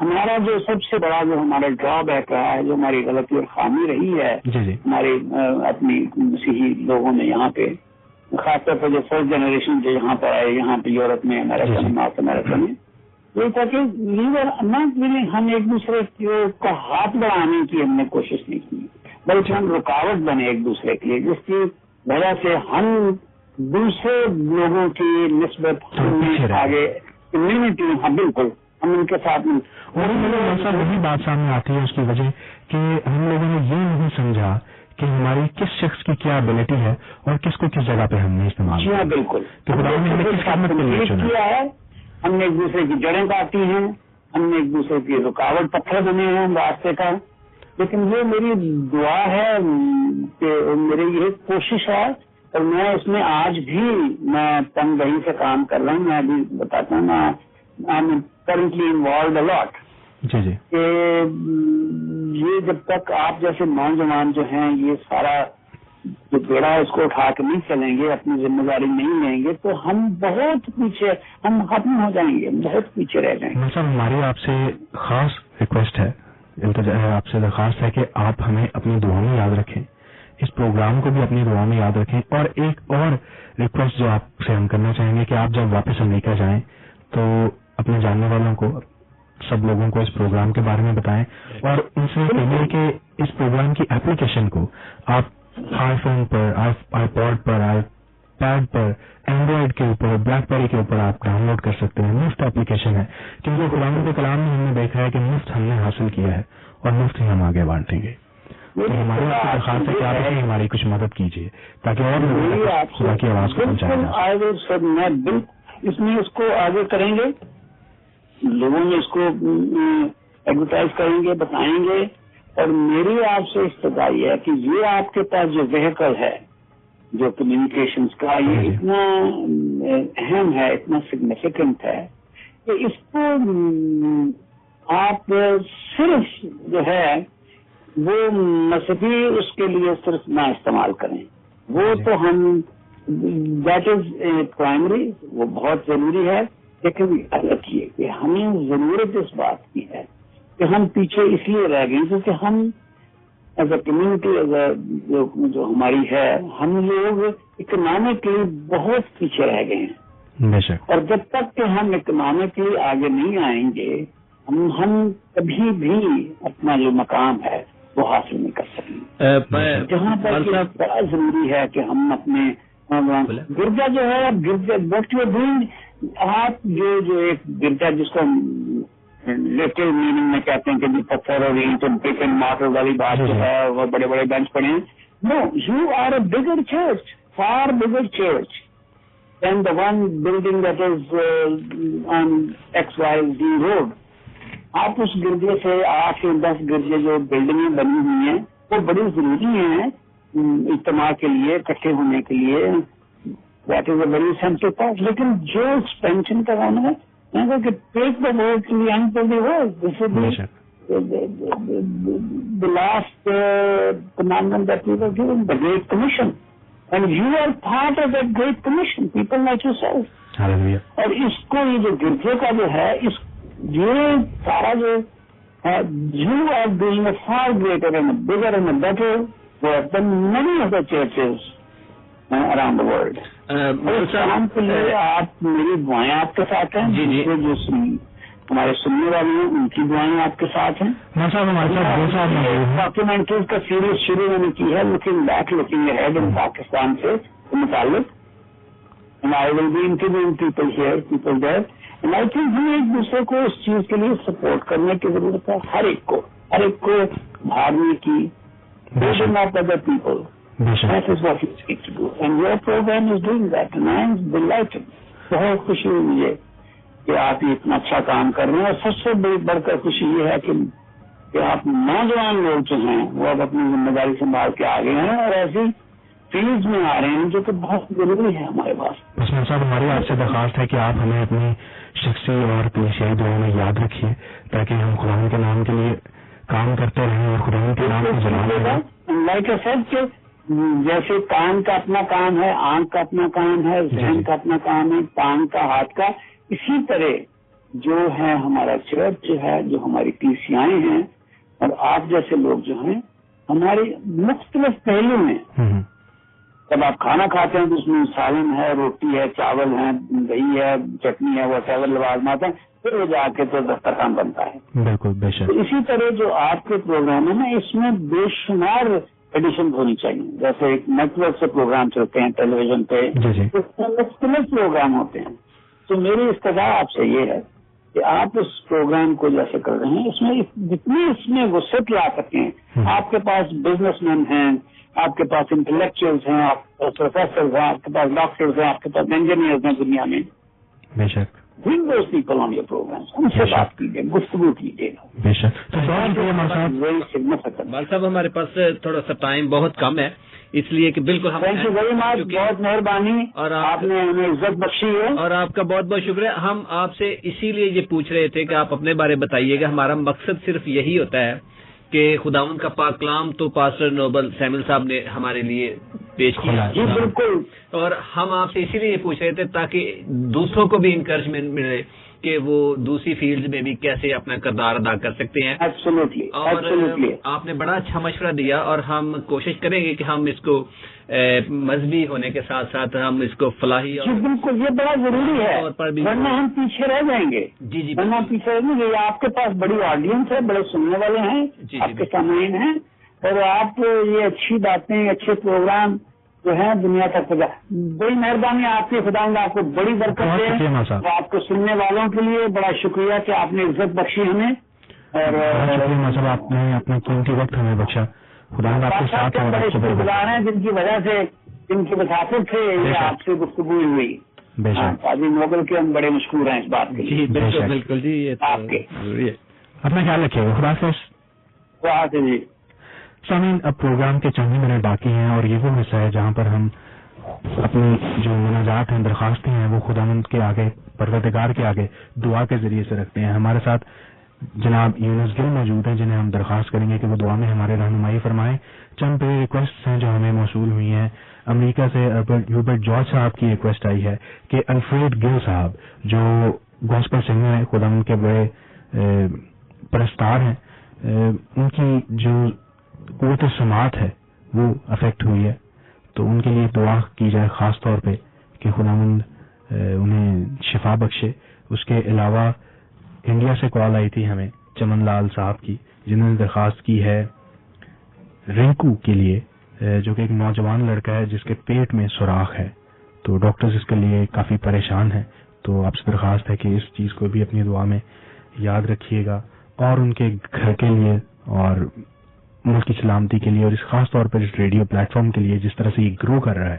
ہمارا جو سب سے بڑا جو ہمارا ڈرا بیک رہا ہے، جو ہماری غلطی اور خامی رہی ہے ہمارے اپنی مسیحی لوگوں میں یہاں پہ، خاص طور پر جو فرسٹ جنریشن جو یہاں پر آئے یہاں پہ یورپ میں، امریکہ میں، نارتھ امریکہ میں، یہ تھا کہ ہم ایک دوسرے کا ہاتھ بڑھانے کی ہم نے کوشش نہیں کی، بلکہ ہم رکاوٹ بنے ایک دوسرے کے لیے، جس کی وجہ سے ہم دوسرے لوگوں کی نسبت آگے کمیونٹی، ہاں بالکل ہم ان کے ساتھ میں. اور وہی بات سامنے آتی ہے اس کی وجہ کہ ہم لوگوں نے یہ نہیں سمجھا کہ ہماری کس شخص کی کیا ابیلٹی ہے اور کس کو کس جگہ پہ ہم نے استعمال کیا. بالکل کیا ہے، ہم نے ایک دوسرے کی جڑیں کاٹی ہیں، ہم نے ایک دوسرے کی رکاوٹ پتھر بنے ہیں راستے کا. لیکن یہ میری دعا ہے کہ میری یہ کوشش ہے، اور میں اس میں آج بھی میں تنگ دہی سے کام کر رہا ہوں. میں ابھی بتاتا ہوں نا، کرنٹلی انوالوڈ الاٹ کہ یہ جب تک آپ جیسے نوجوان جو ہیں یہ سارا جو بیڑا اس کو اٹھا کے نہیں چلیں گے، اپنی ذمہ داری نہیں لیں گے، تو ہم بہت پیچھے، ہم ختم ہو جائیں گے، بہت پیچھے رہ جائیں گے. سر ہماری آپ سے خاص ریکویسٹ ہے، آپ سے درخواست ہے کہ آپ ہمیں اپنی دعا میں یاد رکھیں، اس پروگرام کو بھی اپنی دعا میں یاد رکھیں. اور ایک اور ریکویسٹ جو آپ سے ہم کرنا چاہیں گے کہ آپ جب واپس امریکہ جائیں تو اپنے جاننے والوں کو، سب لوگوں کو اس پروگرام کے بارے میں بتائیں، اور ان سے کہیے کہ اس پروگرام کی اپلیکیشن کو آپ آئی فون پر، آئی پوڈ پر، آئی پیڈ پر، اینڈرائڈ کے اوپر، بلیک بیری کے اوپر آپ ڈاؤن لوڈ کر سکتے ہیں. مفت اپلیکیشن ہے، کیونکہ قرآن کے کلام میں ہم نے دیکھا ہے کہ مفت ہم نے حاصل کیا ہے اور مفت ہی ہم آگے بانٹیں گے. تو ہماری آپ کی درخواست ہے کہ آپ اسے ہماری کچھ مدد کیجیے تاکہ اور لوگوں تک خدا کی آواز کو پہنچایا جائے. اس میں اس کو آگے کریں گے، لوگوں میں اس کو ایڈورٹائز کریں گے، بتائیں گے. اور میری آپ سے استدعائی ہے کہ یہ آپ کے پاس جو وہیکل ہے جو کمیونیکیشنز کا، یہ اتنا اہم ہے، اتنا سگنیفیکنٹ ہے کہ اس کو آپ صرف جو ہے وہ مذہبی اس کے لیے صرف نہ استعمال کریں. وہ تو ہم دیٹ از پرائمری، وہ بہت ضروری ہے. لیکن یاد رکھیے کہ ہمیں ضرورت اس بات کی ہے کہ ہم پیچھے اس لیے رہ گئے کیونکہ ہم as a community, as a جو ہماری ہے، ہم لوگ اکنامکلی بہت پیچھے رہ گئے ہیں. اور جب تک کہ ہم اکنامکلی آگے نہیں آئیں گے، ہم کبھی بھی اپنا جو مقام ہے وہ حاصل نہیں کر سکیں. جہاں پر بڑا ضروری ہے کہ ہم اپنے گرجا جو ہے، گرجا آپ جو ایک گرجا جس کو لٹل میننگ میں کہتے ہیں کہ پتھر اور اینٹ برک اینڈ مارٹر والی بات جو ہے، وہ بڑے بڑے بینچ پڑے ہیں. No, you are a bigger church, for bigger church than the one building that is on X Y Z road. آپ اس گرجے سے 8 یا 10 گرجے جو بلڈنگیں بنی ہوئی ہیں وہ بڑی ضروری ہیں اجتماع کے لیے، اکٹھے ہونے کے لیے. That is a very central part. لیکن جو ایکسپینشن کا کام ہے کہ take the world to the end of the world, this is the last commandment that we were given, the Great Commission. And you are part of that Great Commission, people like yourself. Hallelujah. اور اس کو یہ جو گرجے کا جو ہے، یہ سارا جو ہے، you are doing a far greater and a bigger and a better work than many other churches around the world. اس کام کے لیے آپ، میری دعائیں آپ کے ساتھ ہیں. جی جو ہمارے سننے والے ہیں ان کی دعائیں آپ کے ساتھ ہیں. ڈاکیومنٹریز کا سیریز شروع میں نے کی ہے، لکنگ بیک لکنگ اہیڈ ان پاکستان سے متعلق. And I will be interviewing people here, people there. And I think ہمیں ایک دوسرے کو اس چیز کے لیے سپورٹ کرنے کی ضرورت ہے. ہر ایک کو بھاگنے کی. Not other people. That is what you need to do. And your program is doing that. And I am delighted. بہت خوشی ہوئی مجھے کہ آپ یہ اتنا اچھا کام کر رہے ہیں. اور سب سے بڑھ کر خوشی یہ ہے کہ آپ نوجوان لوگ جو ہیں وہ اب اپنی ذمہ داری سنبھال کے آگے ہیں اور ایسی فیلڈ میں آ رہے ہیں جو کہ بہت ضروری ہے ہمارے پاس. عثمان صاحب، ہماری آپ سے درخواست ہے کہ آپ ہمیں اپنی شخصی اور کلیسیائی دعاؤں میں یاد رکھیے تاکہ ہم خدا کے نام کے لیے کام کرتے رہیں اور خدا کے نام کو جلاتے رہیں. لائک اے سیڈ کہ جیسے کان کا اپنا کام ہے، آنکھ کا اپنا کام ہے، ذہن کا اپنا کام ہے، ٹانگ کا، ہاتھ کا، اسی طرح جو ہے ہمارا چرچ ہے، جو ہماری کلیسیائیں ہیں اور آپ جیسے لوگ جو ہیں، ہمارے مختلف پہلو میں جب آپ کھانا کھاتے ہیں تو اس میں سالن ہے، روٹی ہے، چاول ہے، دہی ہے، چٹنی ہے، وہ سیور لوازمات ہیں، پھر وہ جا کے تو دسترخوان بنتا ہے۔ بالکل بے شک۔ اسی طرح جو آپ کے پروگرام ہے نا، اس میں بے شمار ایڈیشن ہونی چاہیے، جیسے ایک نیٹ ورک سے پروگرام چلتے ہیں ٹیلی ویژن پہ، اس میں مختلف پروگرام ہوتے ہیں۔ تو میری استدعا آپ سے یہ ہے کہ آپ اس پروگرام کو جیسے کر رہے ہیں، اس میں جتنی اس میں وسعت لا سکیں، آپ کے پاس بزنس مین ہیں، آپ کے پاس انٹلیکچوئلس ہیں، آپ کے پاس پروفیسرز ہیں، آپ کے پاس ڈاکٹرز ہیں، آپ کے پاس انجینئرز ہیں دنیا میں، بے شک bring those people on your programs، ان سے بات کیجیے، گفتگو کیجیے گا، بے شک۔ تو وہی خدمت۔ بال صاحب ہمارے پاس تھوڑا سا ٹائم بہت کم ہے، اس لیے کہ بالکل ہم تھینک یو ویری مچ، بہت مہربانی، اور آپ نے ہمیں عزت بخشی ہے، اور آپ کا بہت بہت شکریہ۔ ہم آپ سے اسی لیے یہ پوچھ رہے تھے کہ آپ اپنے بارے بتائیے گا، ہمارا مقصد صرف یہی ہوتا ہے کہ خداوند کا پاک کلام تو پاسٹر نوبل سیمل صاحب نے ہمارے لیے پیش کیا، جی بالکل، اور ہم آپ سے اسی لیے پوچھ رہے تھے تاکہ دوسروں کو بھی انکریجمنٹ ملے کہ وہ دوسری فیلڈ میں بھی کیسے اپنا کردار ادا کر سکتے ہیں۔ ایبسولوٹلی، اور ایبسولوٹلی، آپ نے بڑا اچھا مشورہ دیا، اور ہم کوشش کریں گے کہ ہم اس کو مذہبی ہونے کے ساتھ ساتھ ہم اس کو فلاحی جی بالکل، یہ بڑا ضروری ہے، طور پر بھی، ورنہ ہم پیچھے رہ جائیں گے۔ جی جی ورنہ پیچھے رہ جائیں گے۔ آپ کے پاس بڑی آڈینس ہے، بڑے سننے والے ہیں، جی آپ کے سامعین ہیں، اور آپ یہ اچھی باتیں، اچھے پروگرام جو ہیں دنیا تک پہنچا۔ بڑی مہربانی آپ کی، خدا آپ کو بڑی برکت دے، اور آپ کو سننے والوں کے لیے بڑا شکریہ کہ آپ نے عزت بخشی ہمیں، اور صاحب آپ نے اپنا قیمتی وقت ہمیں بخشا، خدا آپ کے ساتھ بڑے شکر گزار ہیں جن کی وجہ سے، جن کی وساطت سے یہ آپ سے گفتگو ہوئی۔ بے شک، قاضی نوبل کے ہم بڑے مشکور ہیں اس بات کے لیے۔ جی بالکل بالکل جی، یہ آپ کے ضروری ہے۔ اپنا خیال رکھیے گا، خدا حافظ۔ وہاں سے جی سامعین، اب پروگرام کے چند ہی منٹ باقی ہیں، اور یہ وہ حصہ ہے جہاں پر ہم اپنی جو مناجات ہیں، درخواستیں ہیں، وہ خداوند کے آگے، پروردگار کے آگے دعا کے ذریعے سے رکھتے ہیں۔ ہمارے ساتھ جناب یونس گل موجود ہیں، جنہیں ہم درخواست کریں گے کہ وہ دعا میں ہمارے رہنمائی فرمائیں۔ چند پہ ریکویسٹ ہیں جو ہمیں موصول ہوئی ہیں۔ امریکہ سے ہیوبرٹ جارج صاحب کی ریکویسٹ آئی ہے کہ الفریڈ گل صاحب جو گوسپل سنگر ہیں، خداوند کے بڑے پرستار ہیں، ان کی جو قوت سماعت ہے وہ افیکٹ ہوئی ہے، تو ان کے لیے دعا کی جائے خاص طور پہ کہ خداوند انہیں شفا بخشے۔ اس کے علاوہ انڈیا سے کال آئی تھی ہمیں چمن لال صاحب کی، جنہوں نے درخواست کی ہے رنکو کے لیے، جو کہ ایک نوجوان لڑکا ہے جس کے پیٹ میں سوراخ ہے، تو ڈاکٹرز اس کے لیے کافی پریشان ہیں۔ تو آپ سے درخواست ہے کہ اس چیز کو بھی اپنی دعا میں یاد رکھیے گا، اور ان کے گھر کے لیے اور ملک کی سلامتی کے لیے، اور اس خاص طور پر اس ریڈیو پلیٹ فارم کے لیے جس طرح سے یہ گرو کر رہا ہے،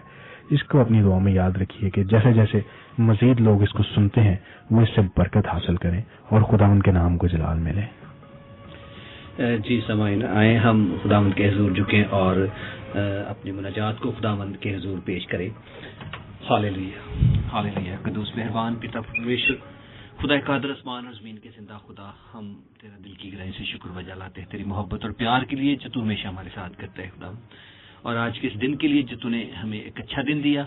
اس کو اپنی دعا میں یاد رکھیے کہ جیسے جیسے مزید لوگ اس کو سنتے ہیں وہ اس سے برکت حاصل کریں اور خداوند کے نام کو جلال ملے۔ جی سامعین، آئیں ہم خداوند کے حضور جھکیں اور اپنی مناجات کو خداوند کے حضور پیش کریں۔ ہاللیلویہ، ہاللیلویہ۔ قدوس مہربان پتا پرویشر، خدا قادر آسمان اور زمین کے زندہ خدا، ہم تیرا دل کی گہرائی سے شکر بجا لاتے ہیں تیری محبت اور پیار کے لیے جو تو ہمیشہ ہمارے ساتھ کرتا ہے خدا، اور آج کے اس دن کے لیے جو تو نے ہمیں ایک اچھا دن دیا،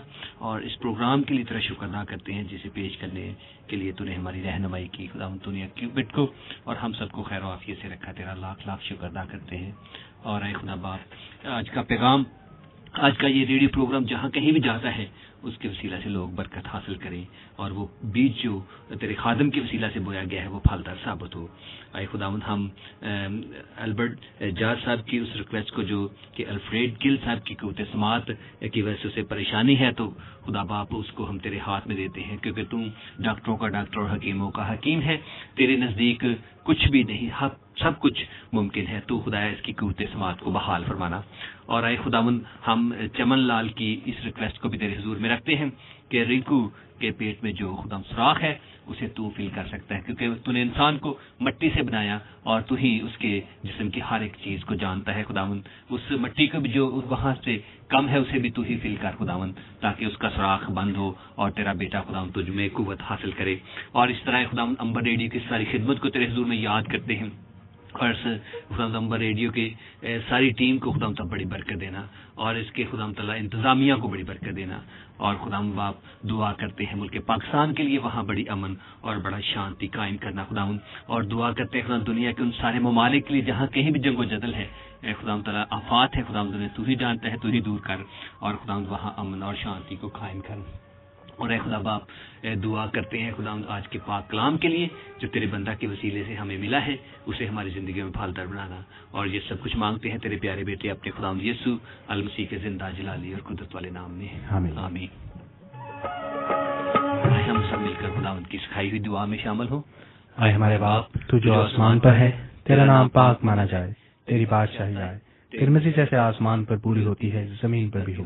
اور اس پروگرام کے لیے تیرا شکر ادا کرتے ہیں جسے پیش کرنے کے لیے تو نے ہماری رہنمائی کی خدا، تو نے کیوبٹ کو اور ہم سب کو خیر و عافیت سے رکھا، تیرا لاکھ لاکھ شکر ادا کرتے ہیں۔ اور اے خدا باپ، آج کا پیغام، آج کا یہ ریڈیو پروگرام جہاں کہیں بھی جاتا ہے اس کے وسیلہ سے لوگ برکت حاصل کریں، اور وہ بیج جو تیرے خادم کے وسیلہ سے بویا گیا ہے وہ پھلدار ثابت ہو۔ اے خداوند، ہم البرٹ جارج صاحب کی اس ریکویسٹ کو جو کہ الفریڈ گل صاحب کی قوت سماعت کی وجہ سے اسے پریشانی ہے، تو خدا باپ اس کو ہم تیرے ہاتھ میں دیتے ہیں، کیونکہ تم ڈاکٹروں کا ڈاکٹر اور حکیموں کا حکیم ہے، تیرے نزدیک کچھ بھی نہیں، سب کچھ ممکن ہے۔ تو خدا اس کی قوت سماعت کو بحال فرمانا۔ اور اے خداوند، ہم چمن لال کی اس ریکویسٹ کو بھی تیرے حضور میں رکھتے ہیں کہ رنکو کے پیٹ میں جو خدا سوراخ ہے اسے تو فل کر سکتا ہے، کیونکہ تو نے انسان کو مٹی سے بنایا اور تو ہی اس کے جسم کی ہر ایک چیز کو جانتا ہے خداوند۔ اس مٹی کو بھی جو وہاں سے کم ہے اسے بھی تو ہی فل کر خداوند، تاکہ اس کا سوراخ بند ہو اور تیرا بیٹا خداوند تجھ میں قوت حاصل کرے۔ اور اس طرح خداوند امبر ریڈیو کی ساری خدمت کو تیرے حضور میں یاد کرتے ہیں، اور خداوند امبر ریڈیو کے ساری ٹیم کو خداوند تعالیٰ بڑی برکت دینا، اور اس کے خداوند تعالیٰ انتظامیہ کو بڑی برکت دینا، اور خداوند باپ دعا کرتے ہیں ملک پاکستان کے لیے وہاں بڑی امن اور بڑا شانتی قائم کرنا خداوند، اور دعا کرتے ہیں خداوند دنیا کے ان سارے ممالک کے لیے جہاں کہیں بھی جنگ و جدل ہے، خداوند تعالیٰ آفات ہے خداوند انہیں تو ہی جانتا ہے، تو ہی دور کر، اور خداوند وہاں امن اور شانتی کو قائم کر۔ اور اے خدا باپ دعا کرتے ہیں خداوند آج کے پاک کلام کے لیے جو تیرے بندہ کے وسیلے سے ہمیں ملا ہے، اسے ہماری زندگی میں پھلدار بنانا، اور یہ سب کچھ مانگتے ہیں تیرے پیارے بیٹے اپنے خداوند یسوع المسیح کے زندہ جلالی اور قدرت والے نام میں، آمین۔ آمین۔ آئے ہم سب مل کر خداوند کی سکھائی ہوئی دعا میں شامل ہوں۔ اے ہمارے باپ تو جو آسمان پر ہے، تیرا نام پاک مانا جائے، تیری بادشاہی آئے، تیری مرضی جیسے آسمان پر پوری ہوتی ہے زمین پر بھی ہو۔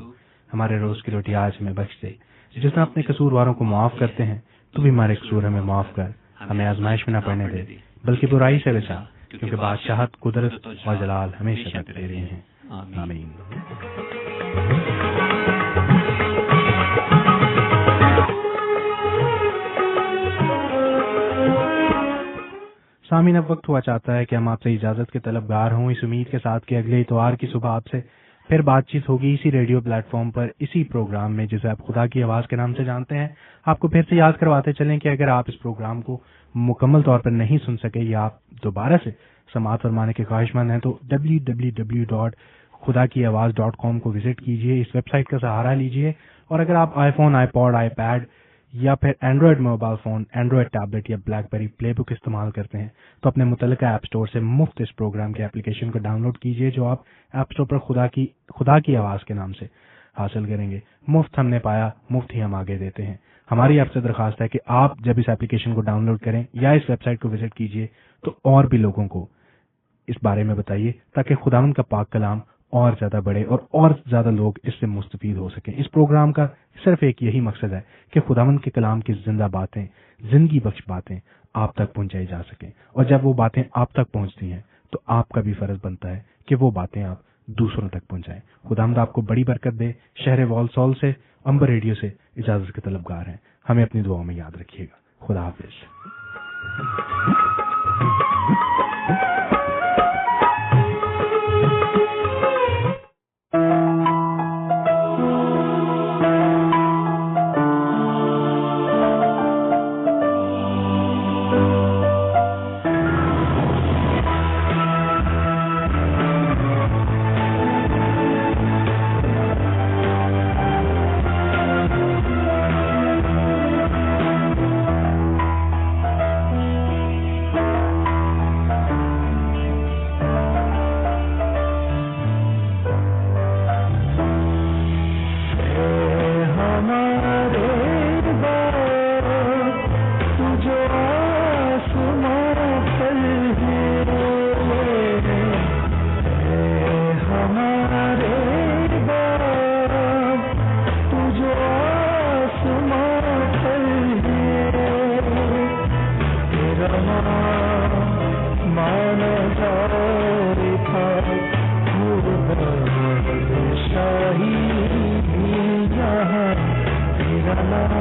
ہمارے روز کی روٹی آج ہمیں بخش دے، جس طرح اپنے قصورواروں کو معاف کرتے ہیں تو بھی ہمارے قصور ہمیں معاف کر، ہمیں آزمائش میں نہ پڑنے دے بلکہ برائی سے بچا، کیونکہ بادشاہت، قدرت اور جلال ہمیشہ تک تیرے ہیں، آمین۔ سامعین، اب وقت ہوا چاہتا ہے کہ ہم آپ سے اجازت کے طلبگار ہوں، اس امید کے ساتھ کہ اگلے اتوار کی صبح آپ سے پھر بات چیت ہوگی اسی ریڈیو پلیٹ فارم پر، اسی پروگرام میں جسے آپ خدا کی آواز کے نام سے جانتے ہیں۔ آپ کو پھر سے یاد کرواتے چلیں کہ اگر آپ اس پروگرام کو مکمل طور پر نہیں سن سکے یا آپ دوبارہ سے سماعت فرمانے کے خواہش مند ہیں تو www.khudakiawaz.com کو وزٹ کیجئے، اس ویب سائٹ کا سہارا لیجئے، اور اگر آپ iPhone, iPod, iPad یا پھر Android mobile phone, Android tablet یا بلیک بیری پلے بک استعمال کرتے ہیں تو اپنے متعلقہ ایپ اسٹور سے مفت اس پروگرام کے اپلیکیشن کو ڈاؤن لوڈ کیجئے، جو آپ ایپ اسٹور پر خدا کی آواز کے نام سے حاصل کریں گے۔ مفت ہم نے پایا، مفت ہی ہم آگے دیتے ہیں۔ ہماری آپ سے درخواست ہے کہ آپ جب اس اپلیکیشن کو ڈاؤن لوڈ کریں یا اس ویب سائٹ کو وزٹ کیجئے تو اور بھی لوگوں کو اس بارے میں بتائیے، تاکہ خداوند کا پاک کلام اور زیادہ بڑھے اور زیادہ لوگ اس سے مستفید ہو سکیں۔ اس پروگرام کا صرف ایک یہی مقصد ہے کہ خداوند کے کلام کی زندہ باتیں، زندگی بخش باتیں آپ تک پہنچائی جا سکیں، اور جب وہ باتیں آپ تک پہنچتی ہیں تو آپ کا بھی فرض بنتا ہے کہ وہ باتیں آپ دوسروں تک پہنچائیں۔ خداوند آپ کو بڑی برکت دے۔ شہر والسول سے، امبر ریڈیو سے اجازت کے طلبگار ہیں۔ ہمیں اپنی دعاؤں میں یاد رکھیے گا۔ خدا حافظ۔ شاہی یہاں تیرا نام